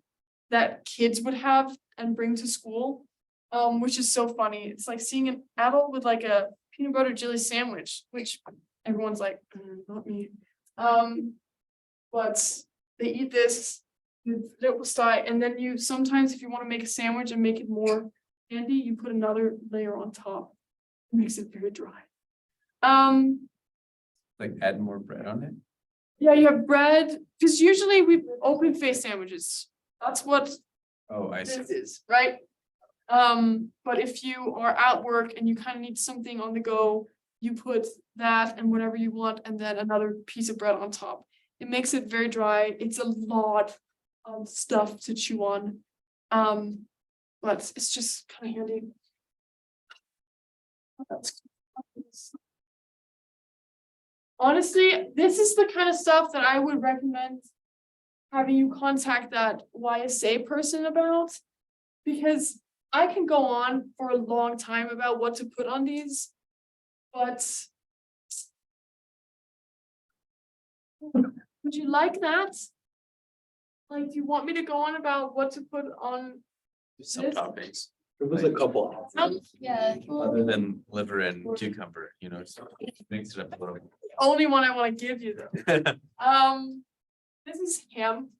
that kids would have and bring to school, which is so funny. It's like seeing an adult with like a peanut butter jelly sandwich, which everyone's like, not me. But they eat this with little style, and then you sometimes, if you want to make a sandwich and make it more handy, you put another layer on top. It makes it very dry. Like add more bread on it? Yeah, you have bread, because usually we open face sandwiches. That's what Oh, I see. this is, right? But if you are at work and you kind of need something on the go, you put that and whatever you want, and then another piece of bread on top. It makes it very dry. It's a lot of stuff to chew on. But it's just kind of handy. Honestly, this is the kind of stuff that I would recommend having you contact that YSA person about, because I can go on for a long time about what to put on these, but would you like that? Like, do you want me to go on about what to put on? Some This- toppings, There was a couple. Yeah. other than liver and cucumber, you know, so mix it up a little. Only one I want to give you though. This is ham.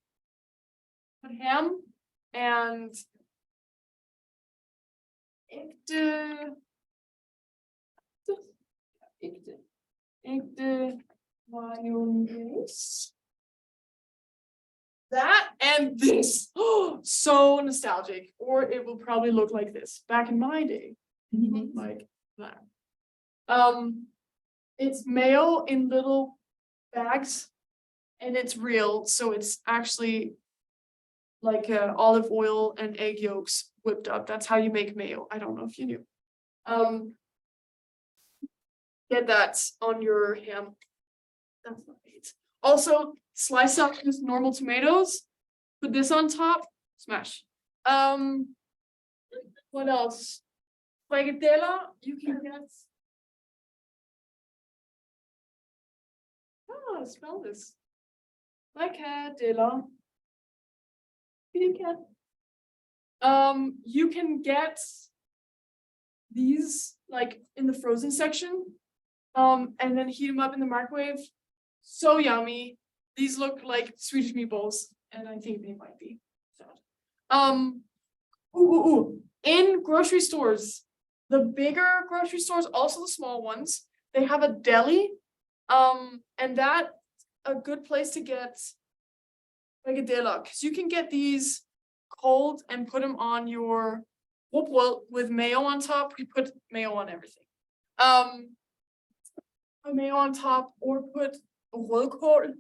Put ham and mayonnaise. That and this. Oh, so nostalgic. Or it will probably look like this. Back in my day, it looked like that. It's mayo in little bags, and it's real, so it's actually like olive oil and egg yolks whipped up. That's how you make mayo. I don't know if you knew. Get that on your ham. That's not it. Also, slice up just normal tomatoes. Put this on top. Smash. What else? Spaghettella. You can get. Oh, smell this. Spaghettella. You can get these like in the frozen section, and then heat them up in the microwave. So yummy. These look like Swedish meatballs, and I think they might be. In grocery stores, the bigger grocery stores, also the small ones, they have a deli, and that's a good place to get spaghettella, because you can get these cold and put them on your rugbrød with mayo on top. We put mayo on everything. Put mayo on top, or put rødkål,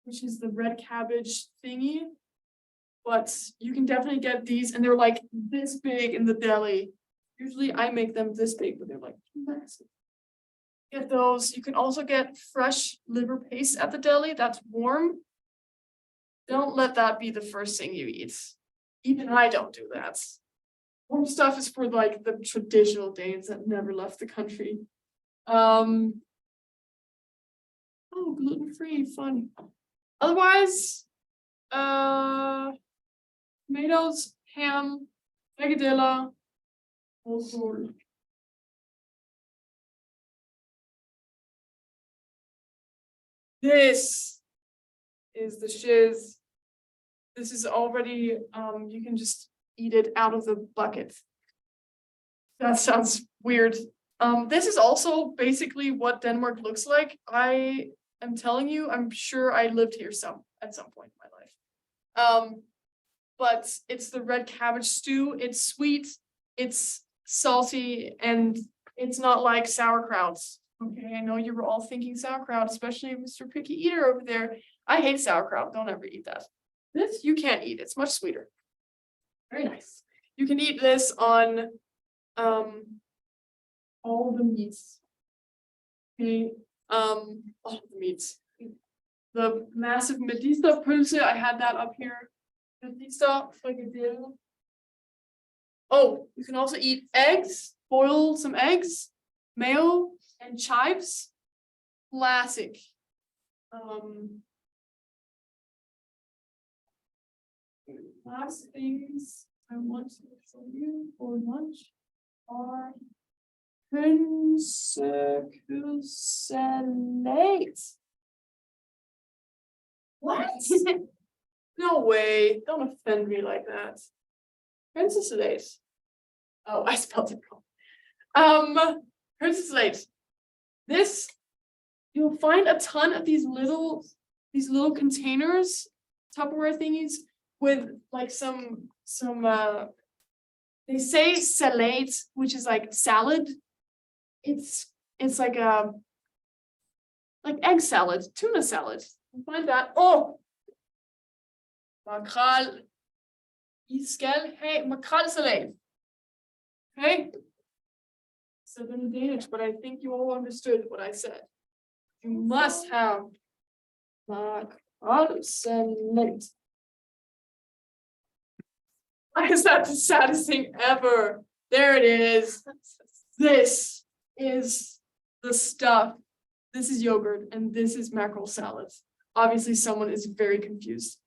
which is the red cabbage thingy. But you can definitely get these, and they're like this big in the deli. Usually I make them this big, but they're like massive. Get those. You can also get fresh liver paste at the deli that's warm. Don't let that be the first thing you eat. Even I don't do that. Warm stuff is for like the traditional Danes that never left the country. Oh, gluten-free, fun. Otherwise, tomatoes, ham, frikadelle, also. This is the shiz. This is already, you can just eat it out of the bucket. That sounds weird. This is also basically what Denmark looks like. I am telling you, I'm sure I lived here at some point in my life. But it's the red cabbage stew. It's sweet, it's salty, and it's not like sauerkraut. Okay, I know you were all thinking sauerkraut, especially Mr. Picky Eater over there. I hate sauerkraut. Don't ever eat that. This you can't eat. It's much sweeter. Very nice. You can eat this on all the meats. Okay, all the meats. The massive medisterpølse, I had that up here. Medister frikadelle. Oh, you can also eat eggs. Boil some eggs, mayo, and chives. Classic. Last things I want to show you for lunch are Hønsekødsalat. What? No way. Don't offend me like that. Hønsesalat. Oh, I spelled it wrong. Hønsesalat. This, you'll find a ton of these little containers, Tupperware thingies, with like some they say salad, which is like salad. It's like egg salad, tuna salad. You find that. Oh, makrel. I skal have makrelsalat. Okay. So in Danish, but I think you all understood what I said. You must have makrelsalat. Why is that the saddest thing ever? There it is. This is the stuff. This is yogurt and this is mackerel salad. Obviously someone is very confused.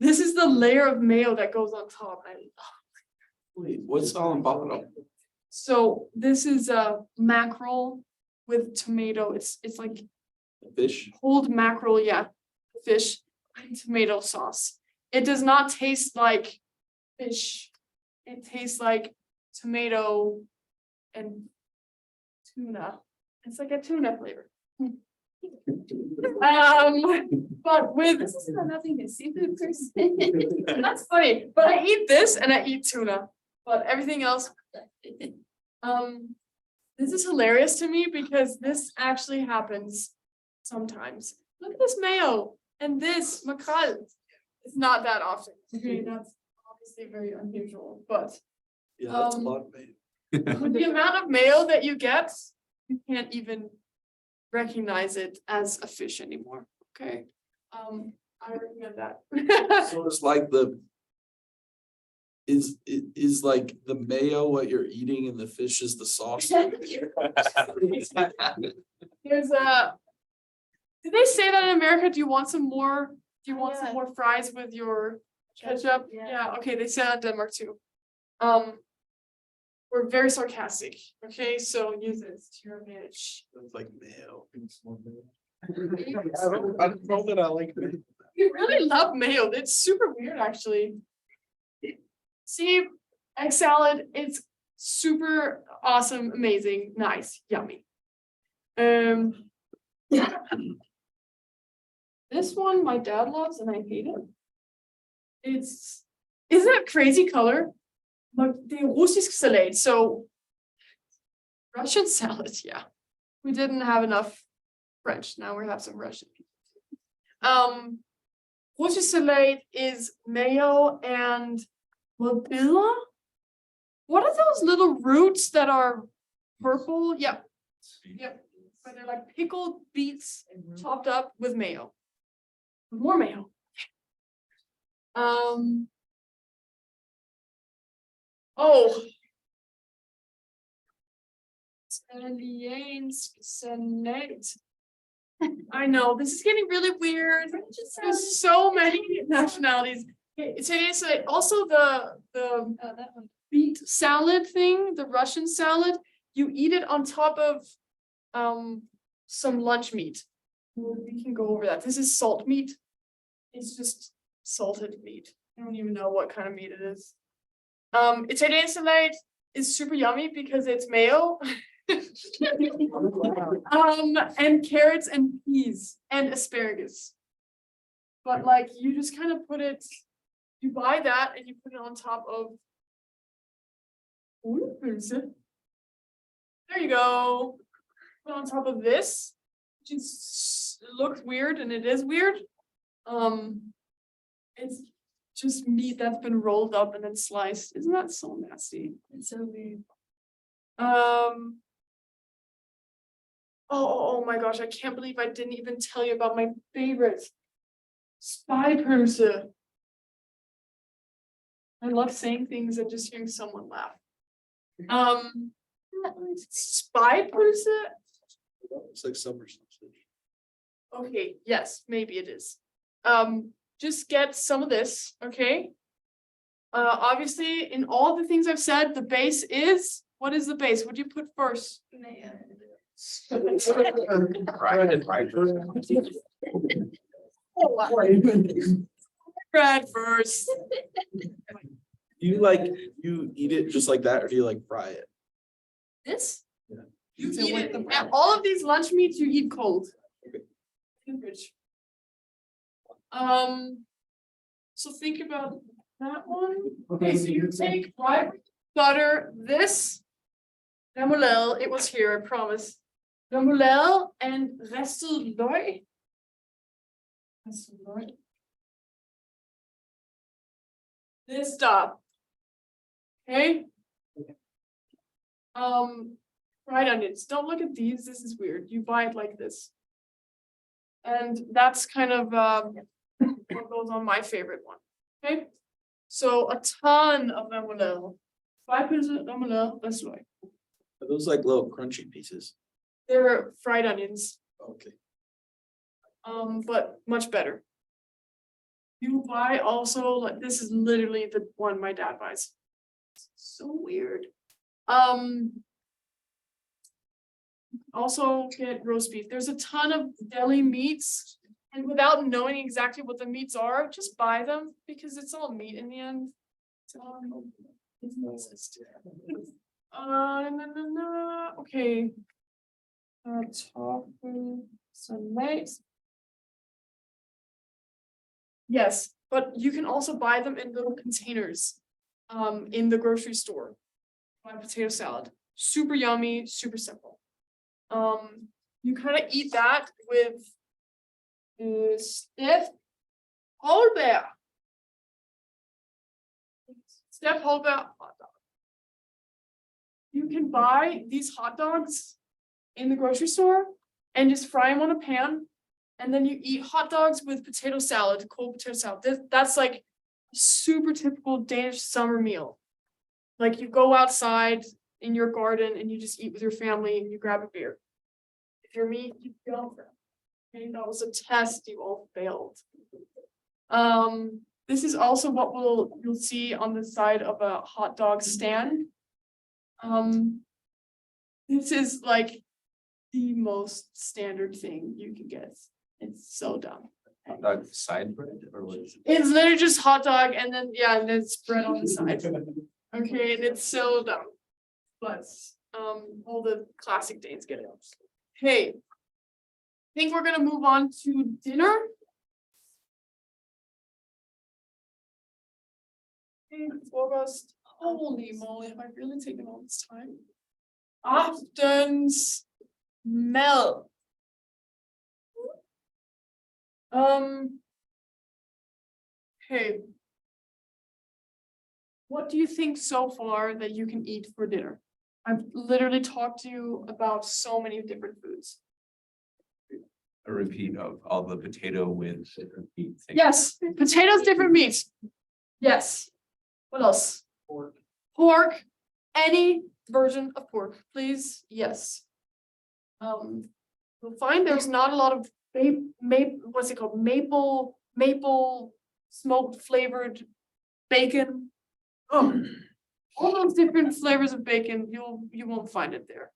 This is the layer of mayo that goes on top. Wait, what's on bottom? So this is a mackerel with tomato. It's like Fish? pulled mackerel, yeah, fish and tomato sauce. It does not taste like fish. It tastes like tomato and tuna. It's like a tuna flavor. But with This is nothing to seafood person. that's funny. But I eat this and I eat tuna. But everything else. This is hilarious to me because this actually happens sometimes. Look at this mayo and this makrel. It's not that often. Okay, that's obviously very unusual, but Yeah, that's a lot of meat. with the amount of mayo that you get, you can't even recognize it as a fish anymore. Okay. I recommend that. So it's like is like the mayo what you're eating and the fish is the sauce? There's did they say that in America? Do you want some more? Do you want some Yeah. more fries with your ketchup? Yeah. Yeah, okay, they say that in Denmark too. We're very sarcastic, okay, so use this to your advantage. It's like mayo. I don't know that I like it. You really love mayo. It's super weird, actually. See, egg salad, it's super awesome, amazing, nice, yummy. This one my dad loves and I hate it. Isn't it crazy color? Like the russisk salad, so Russian salad, yeah. We didn't have enough French, now we have some Russian. Russisk salad is mayo and labilla? What are those little roots that are purple? Yep. Yep. But they're like pickled beets chopped up with mayo. More mayo. Oh. Italians, Senate. I know, this is getting really weird. There's so many nationalities. Okay, Italian salad, also the Oh, that one. beet salad thing, the Russian salad, you eat it on top of some lunch meat. We can go over that. This is salt meat. It's just salted meat. I don't even know what kind of meat it is. Italian salad is super yummy because it's mayo. And carrots and peas and asparagus. But like you just kind of put it, you buy that and you put it on top of. There you go. Put on top of this, which is looks weird and it is weird. It's just meat that's been rolled up and then sliced. Isn't that so nasty? It's so weird. Oh my gosh, I can't believe I didn't even tell you about my favorite. Spijpølse. I love saying things and just hearing someone laugh. Spijpølse? It's like summer sausage. Okay, yes, maybe it is. Just get some of this, okay? Obviously, in all the things I've said, the base is, what is the base? What do you put first? Bread first. You eat it just like that, or do you like fry it? This? Yeah. You So eat with it, the and all of these lunch meats you eat cold. Rich. So think about that one. Okay, so you take rye butter, this. Remoulade, it was here, I promise. Remoulade and restet løg. This stuff. Okay. Fried onions. Don't look at these. This is weird. You buy it like this. And that's kind of what goes on my favorite one. Okay. So a ton of remoulade. 5% remoulade, that's right. Are those like little crunchy pieces? They're fried onions. Okay. But much better. You buy also, like, this is literally the one my dad buys. So weird. Also get roast beef. There's a ton of deli meats, and without knowing exactly what the meats are, just buy them because it's all meat in the end. Okay. Tofu, some legs. Yes, but you can also buy them in little containers in the grocery store. Buy potato salad. Super yummy, super simple. You kind of eat that with Steff Holberg. Steff Holberg hot dog. You can buy these hot dogs in the grocery store and just fry them on a pan. And then you eat hot dogs with potato salad, cold potato salad. That's like a super typical Danish summer meal. Like you go outside in your garden and you just eat with your family and you grab a beer. If you're me, you go for it. Okay, that was a test, you all failed. This is also what you'll see on the side of a hot dog stand. This is like the most standard thing you can get. It's so dumb. Hot dog side bread or what is it? It's literally just hot dog and then and then it's bread on the side. Okay, and it's so dumb. But all the classic Danes get it. Okay. I think we're gonna move on to dinner. Okay, August. Holy moly, have I really taken all this time? Aftens mad. Okay. What do you think so far that you can eat for dinner? I've literally talked to you about so many different foods. A repeat of all the potato with different meat things. Yes, potatoes, different meats. Yes. What else? Pork, any version of pork, please, yes. You'll find there's not a lot of what's it called, maple smoked flavored bacon. Oh, all those different flavors of bacon, you won't find it there.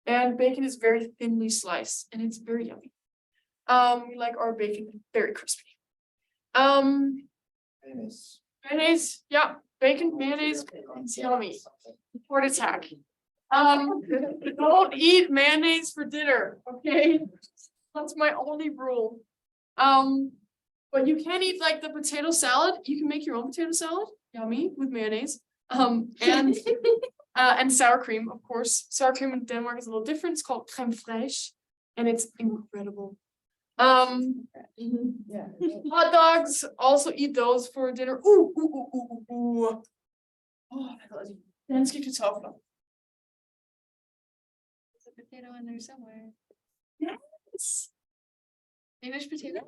And bacon is very thinly sliced and it's very yummy. We like our bacon very crispy. Mayonnaise, yeah, bacon, mayonnaise, it's yummy. Heart attack. Don't eat mayonnaise for dinner, okay? That's my only rule. But you can eat like the potato salad. You can make your own potato salad, yummy, with mayonnaise. And sour cream, of course. Sour cream in Denmark is a little different. It's called crème fraîche, and it's incredible. Hot dogs, also eat those for dinner. Ooh. Oh, danske kartofler. There's a potato in there somewhere. Yes. Danish potato?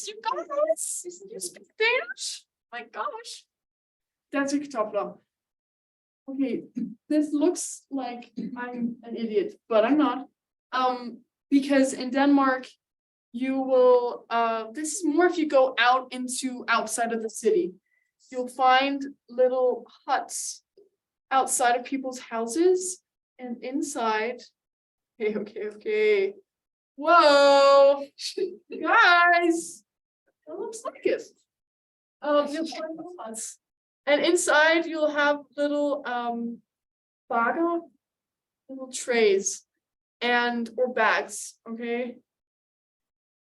You guys, you speak Danish? My gosh. Danske kartofler. Okay, this looks like I'm an idiot, but I'm not. Because in Denmark, you will, this is more if you go out into outside of the city. You'll find little huts outside of people's houses and inside. Okay. Whoa, guys, that looks like it. You'll find little huts. And inside you'll have little bager, little trays or bags, okay?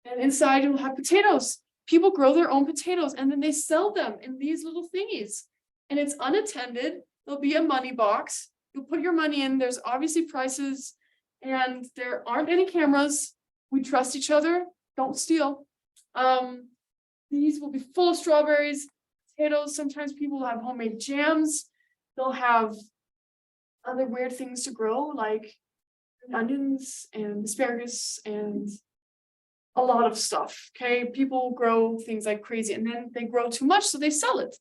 And inside you'll have potatoes. People grow their own potatoes and then they sell them in these little thingies. And it's unattended. There'll be a money box. You'll put your money in. There's obviously prices and there aren't any cameras. We trust each other. Don't steal. These will be full of strawberries, potatoes. Sometimes people have homemade jams. They'll have other weird things to grow like onions and asparagus and a lot of stuff. Okay, people grow things like crazy and then they grow too much, so they sell it.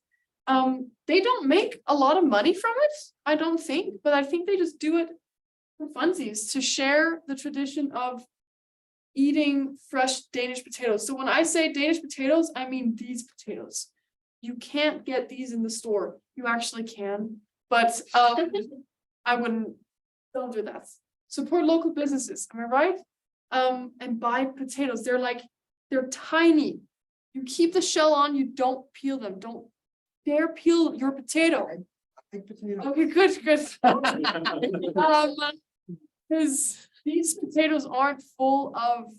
They don't make a lot of money from it, I don't think, but I think they just do it for funsies to share the tradition of eating fresh Danish potatoes. So when I say Danish potatoes, I mean these potatoes. You can't get these in the store. You actually can, but I wouldn't. Don't do that. Support local businesses. Am I right? And buy potatoes. They're tiny. You keep the shell on. You don't peel them. Don't dare peel your potato. Okay, good. Because these potatoes aren't full of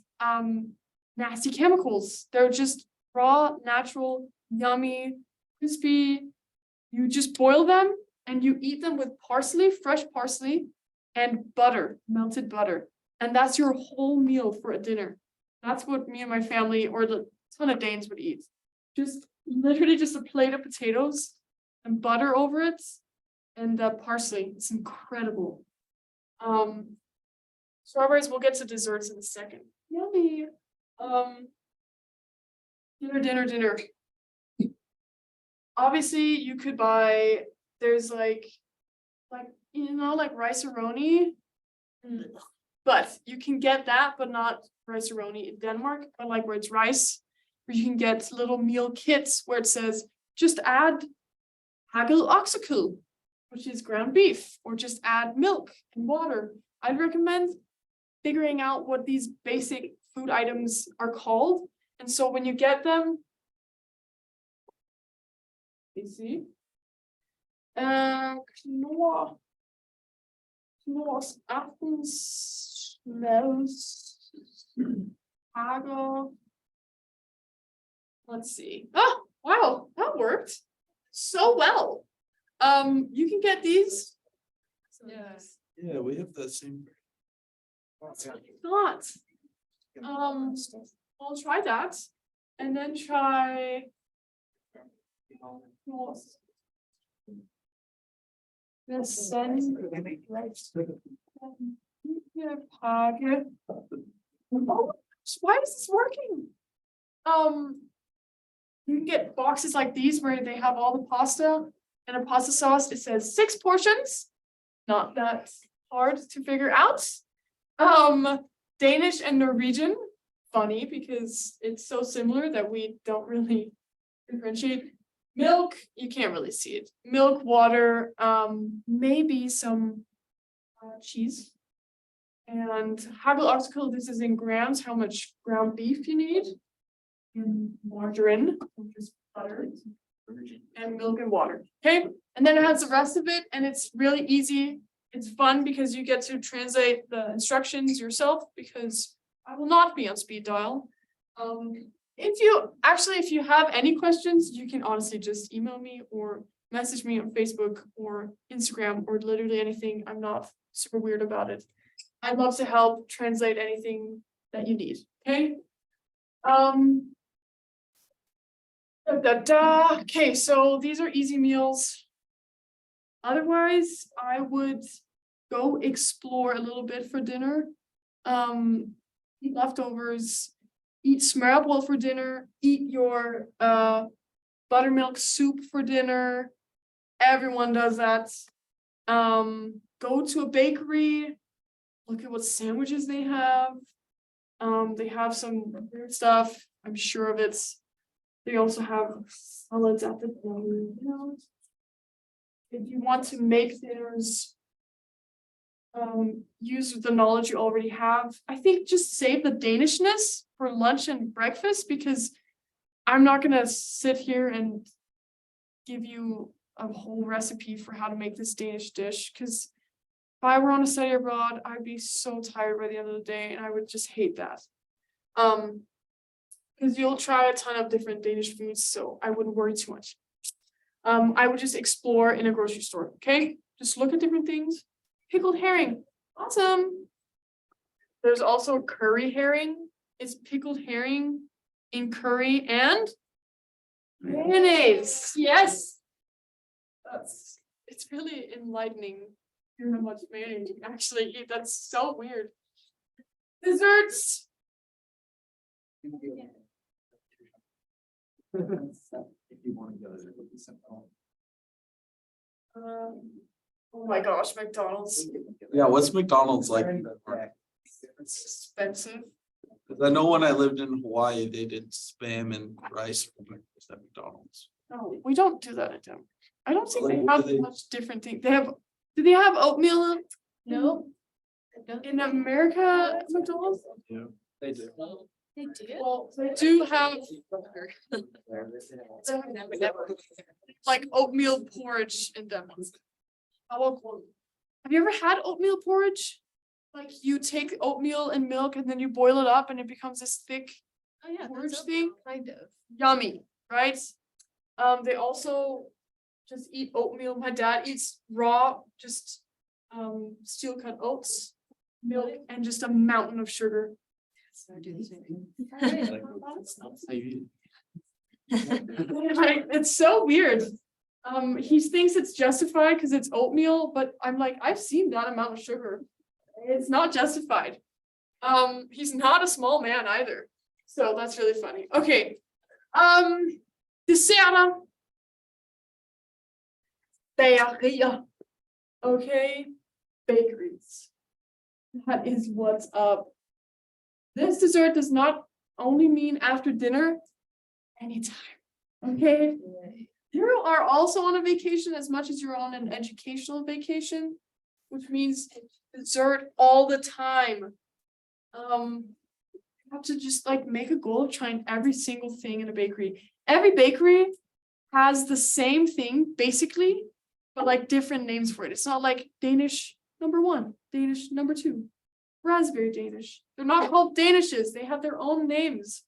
nasty chemicals. They're just raw, natural, yummy, crispy. You just boil them and you eat them with parsley, fresh parsley, and butter, melted butter. And that's your whole meal for a dinner. That's what me and my family or the ton of Danes would eat. Just literally just a plate of potatoes and butter over it and parsley. It's incredible. Strawberries, we'll get to desserts in a second. Yummy. Dinner. Obviously you could buy, there's like rice-a-roni. But you can get that, but not rice-a-roni in Denmark, but like where it's rice, where you can get little meal kits where it says, just add hagget oksekød, which is ground beef, or just add milk and water. I'd recommend figuring out what these basic food items are called. And so when you get them, you see, Knors aftens Hager. Let's see. Oh, wow, that worked so well. You can get these. Yes. Yeah, we have the same. Not. I'll try that, and then try. Yes, then. Oh, why is this working? You can get boxes like these where they have all the pasta and a pasta sauce. It says 6 portions. Not that hard to figure out. Danish and Norwegian, funny because it's so similar that we don't really differentiate. Milk, you can't really see it. Milk, water, maybe some cheese. And Hagel article, this is in grams, how much ground beef you need. And margarine, which is butter, and milk and water. Okay, and then it has the rest of it, and it's really easy. It's fun because you get to translate the instructions yourself because I will not be on speed dial. If you have any questions, you can honestly just email me or message me on Facebook or Instagram or literally anything. I'm not super weird about it. I'd love to help translate anything that you need. Okay. Okay, so these are easy meals. Otherwise, I would go explore a little bit for dinner. Eat leftovers, eat smørrebrød for dinner, eat your buttermilk soup for dinner. Everyone does that. Go to a bakery, look at what sandwiches they have. They have some weird stuff, I'm sure of it. They also have salads at the deli. If you want to make dinners, use the knowledge you already have. I think just save the Danishness for lunch and breakfast because I'm not gonna sit here and give you a whole recipe for how to make this Danish dish because if I were on a study abroad, I'd be so tired by the end of the day and I would just hate that. Because you'll try a ton of different Danish foods, so I wouldn't worry too much. I would just explore in a grocery store, okay? Just look at different things. Pickled herring, awesome. There's also curry herring. It's pickled herring in curry and mayonnaise. Yes. It's really enlightening hearing how much mayonnaise you can actually eat. That's so weird. Desserts. If you want to go, there would be some. Oh my gosh, McDonald's. Yeah, what's McDonald's like? It's expensive. Cause I know when I lived in Hawaii, they did spam and rice for breakfast at McDonald's. No, we don't do that at them. I don't think Like, they what have do they- much different things. Do they have oatmeal No. in America at McDonald's? They do. They do. Well, they do have like oatmeal porridge in them. Have you ever had oatmeal porridge? Like you take oatmeal and milk and then you boil it up and it becomes this thick Oh, yeah. porridge that's thing. Kind of. Yummy, right? They also just eat oatmeal. My dad eats raw, just steel cut oats, milk, and just a mountain of sugar. So I do the same thing. Like, it's so weird. He thinks it's justified because it's oatmeal, but I'm like, I've seen that amount of sugar. It's not justified. He's not a small man either. So that's really funny. Okay. Desserter. Bagerier. Okay. Bakeries. That is what's up. This dessert does not only mean after dinner, anytime. Okay. You are also on a vacation as much as you're on an educational vacation, which means dessert all the time. You have to just like make a goal of trying every single thing in a bakery. Every bakery has the same thing basically, but like different names for it. It's not like Danish #1, Danish #2, raspberry Danish. They're not called Danishes. They have their own names.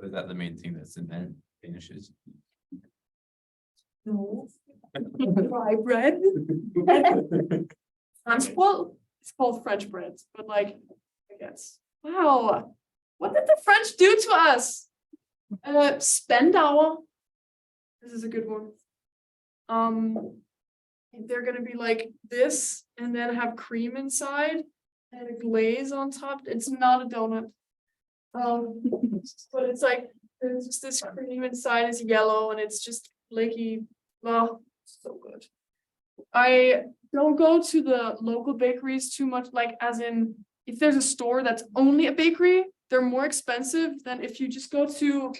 Is that the main thing that's in there? Danishes? No. Rye bread. French, well, it's called French bread, but like, I guess. Wow. What did the French do to us? Spendauer. This is a good one. They're gonna be like this and then have cream inside and a glaze on top. It's not a donut. But it's like There's just this cream inside is yellow and it's just flaky. Oh, so good. I don't go to the local bakeries too much, like as in, if there's a store that's only a bakery, they're more expensive than if you just go to.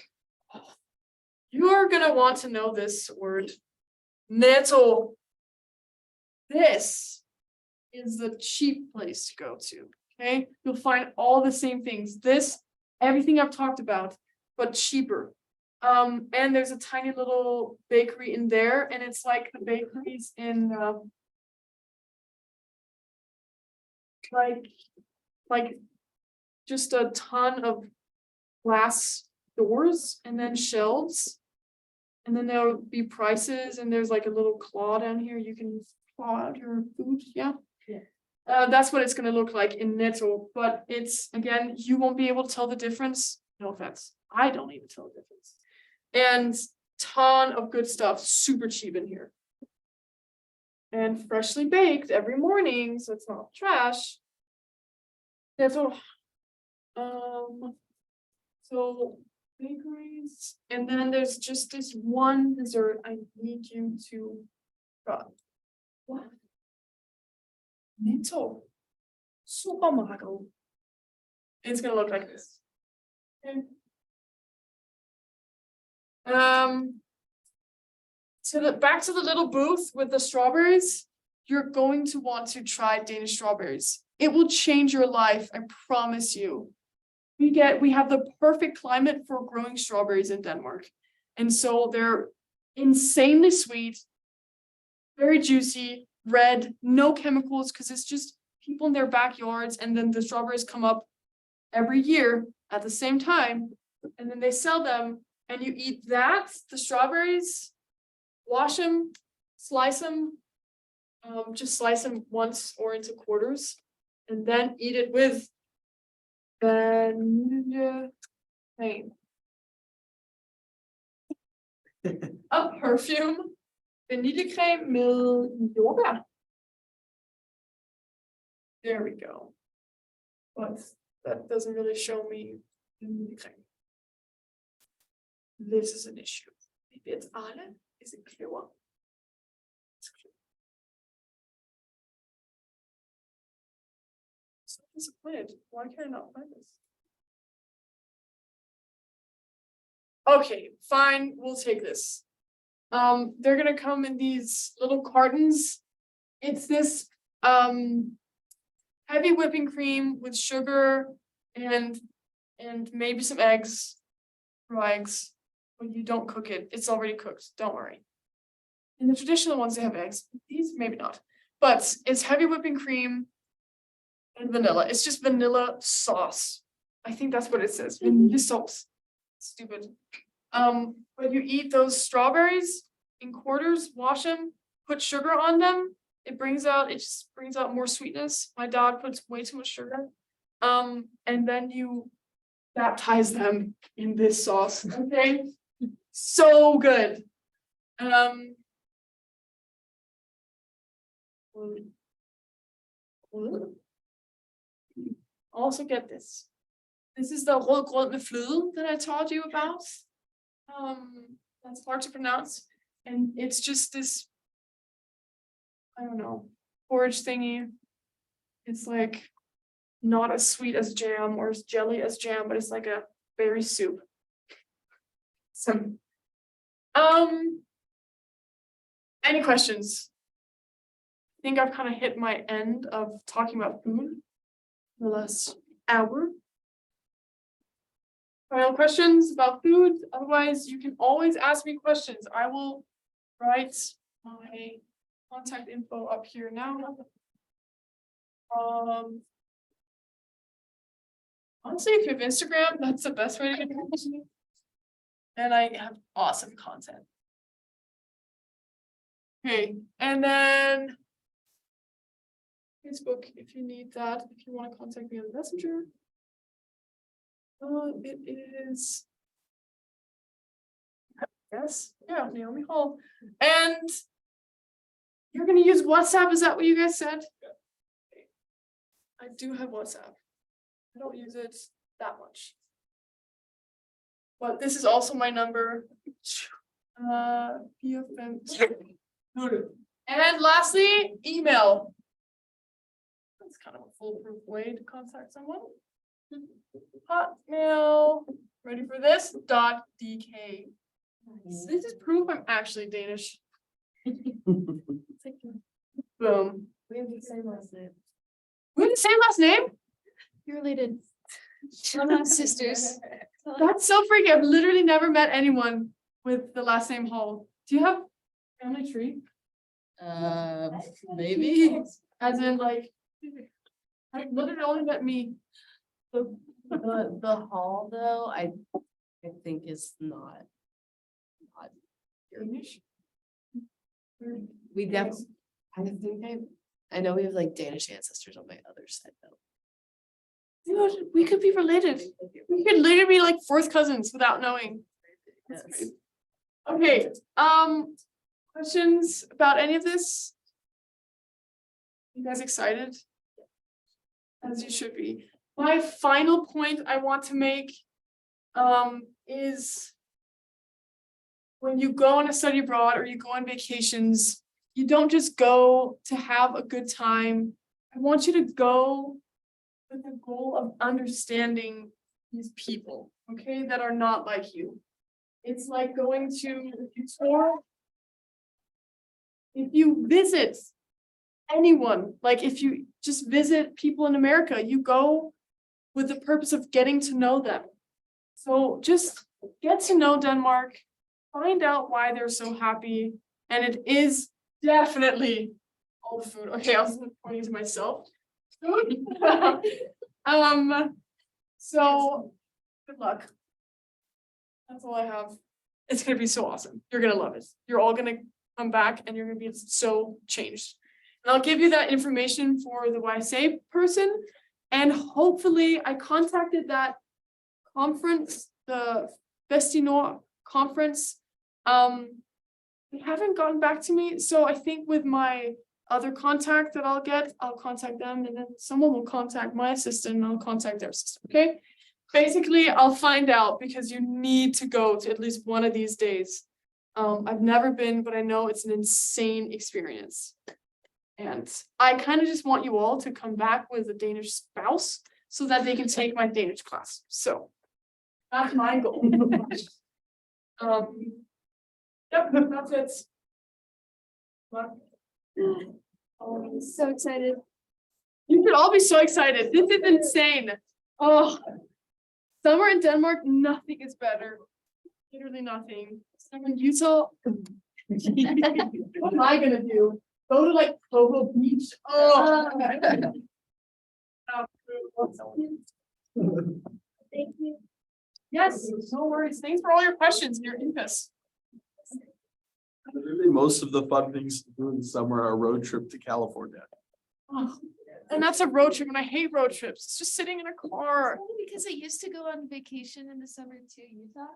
You're gonna want to know this word. Netto. This is the cheap place to go to, okay? You'll find all the same things. This, everything I've talked about, but cheaper. And there's a tiny little bakery in there, and it's like the bakeries in like just a ton of glass doors and then shelves. And then there'll be prices, and there's like a little claw down here. You can claw out your food, yeah. That's what it's gonna look like in Netto, but it's, again, you won't be able to tell the difference. No offense, I don't even tell the difference. And ton of good stuff, super cheap in here. And freshly baked every morning, so it's not trash. Netto. So bakeries, and then there's just this one dessert I need you to try. What? Netto. Supermarket. It's gonna look like this. Okay. Back to the little booth with the strawberries. You're going to want to try Danish strawberries. It will change your life, I promise you. We have the perfect climate for growing strawberries in Denmark. And so they're insanely sweet, very juicy, red, no chemicals, because it's just people in their backyards, and then the strawberries come up every year at the same time, and then they sell them, and you eat that, the strawberries, wash them, slice them, just slice them once or into quarters, and then eat it with vanilla cream. A perfume, vanillecreme med jordbær. There we go. But that doesn't really show me vanillecreme. This is an issue. Maybe it's alle. Is it clear? So disappointed. Why can I not find this? Okay, fine, we'll take this. They're gonna come in these little cartons. It's this heavy whipping cream with sugar and maybe some eggs, raw eggs. But you don't cook it, it's already cooked, don't worry. In the traditional ones, they have eggs. These maybe not, but it's heavy whipping cream and vanilla. It's just vanilla sauce. I think that's what it says, vanilla sauce. Stupid. But you eat those strawberries in quarters, wash them, put sugar on them. It just brings out more sweetness. My dad puts way too much sugar. And then you baptize them in this sauce. Okay. So good. Also get this. This is the rødgrød med fløde that I told you about. That's hard to pronounce. And it's just this, I don't know, porridge thingy. It's like not as sweet as jam or as jelly as jam, but it's like a berry soup. So, any questions? I think I've kind of hit my end of talking about food for the last hour. Final questions about food? Otherwise, you can always ask me questions. I will write my contact info up here now. Honestly, if you have Instagram, that's the best way to get in touch with me. And I have awesome content. Okay, and then Facebook, if you need that, if you want to contact me on Messenger. It is, yes, yeah, Naomi Hall. And you're gonna use WhatsApp, is that what you guys said? Yeah. I do have WhatsApp. I don't use it that much. But this is also my number. BFM. And lastly, email. That's kind of a foolproof way to contact someone. Hotmail, ready for this? .dk. This is proof I'm actually Danish. Boom. We have the same last name. We have the same last name? You're related. We're not sisters. That's so freaky. I've literally never met anyone with the last name Hall. Do you have family tree? Maybe. As in like, I've literally only met me. The hall though, I think is not. Danish. We definitely, I know we have like Danish ancestors on my other side though. Dude, we could be related. We could literally be like fourth cousins without knowing. Yes. Okay, questions about any of this? You guys excited? As you should be. My final point I want to make is when you go on a study abroad or you go on vacations, you don't just go to have a good time. I want you to go with the goal of understanding these people, okay, that are not like you. It's like going to, if you visit anyone, like if you just visit people in America, you go with the purpose of getting to know them. So just get to know Denmark, find out why they're so happy, and it is definitely all the food. Okay, I was pointing to myself. So good luck. That's all I have. It's gonna be so awesome. You're gonna love it. You're all gonna come back and you're gonna be so changed. And I'll give you that information for the YSA person. And hopefully I contacted that conference, the Vestinor conference. They haven't gotten back to me. So I think with my other contact that I'll get, I'll contact them and then someone will contact my assistant and I'll contact their assistant, okay? Basically, I'll find out because you need to go to at least one of these days. I've never been, but I know it's an insane experience. And I kind of just want you all to come back with a Danish spouse so that they can take my Danish class. So that's my goal. Yep, that's it. I'm so excited. You should all be so excited. This is insane. Oh, summer in Denmark, nothing is better. Literally nothing. Summer in Utah. What am I gonna do? Go to like Coho Beach? Oh. Thank you. Yes, no worries. Thanks for all your questions and your inputs. Literally, most of the fun things to do in the summer are a road trip to California. Oh, and that's a road trip, and I hate road trips. It's just sitting in a car. Because I used to go on vacation in the summer to Utah.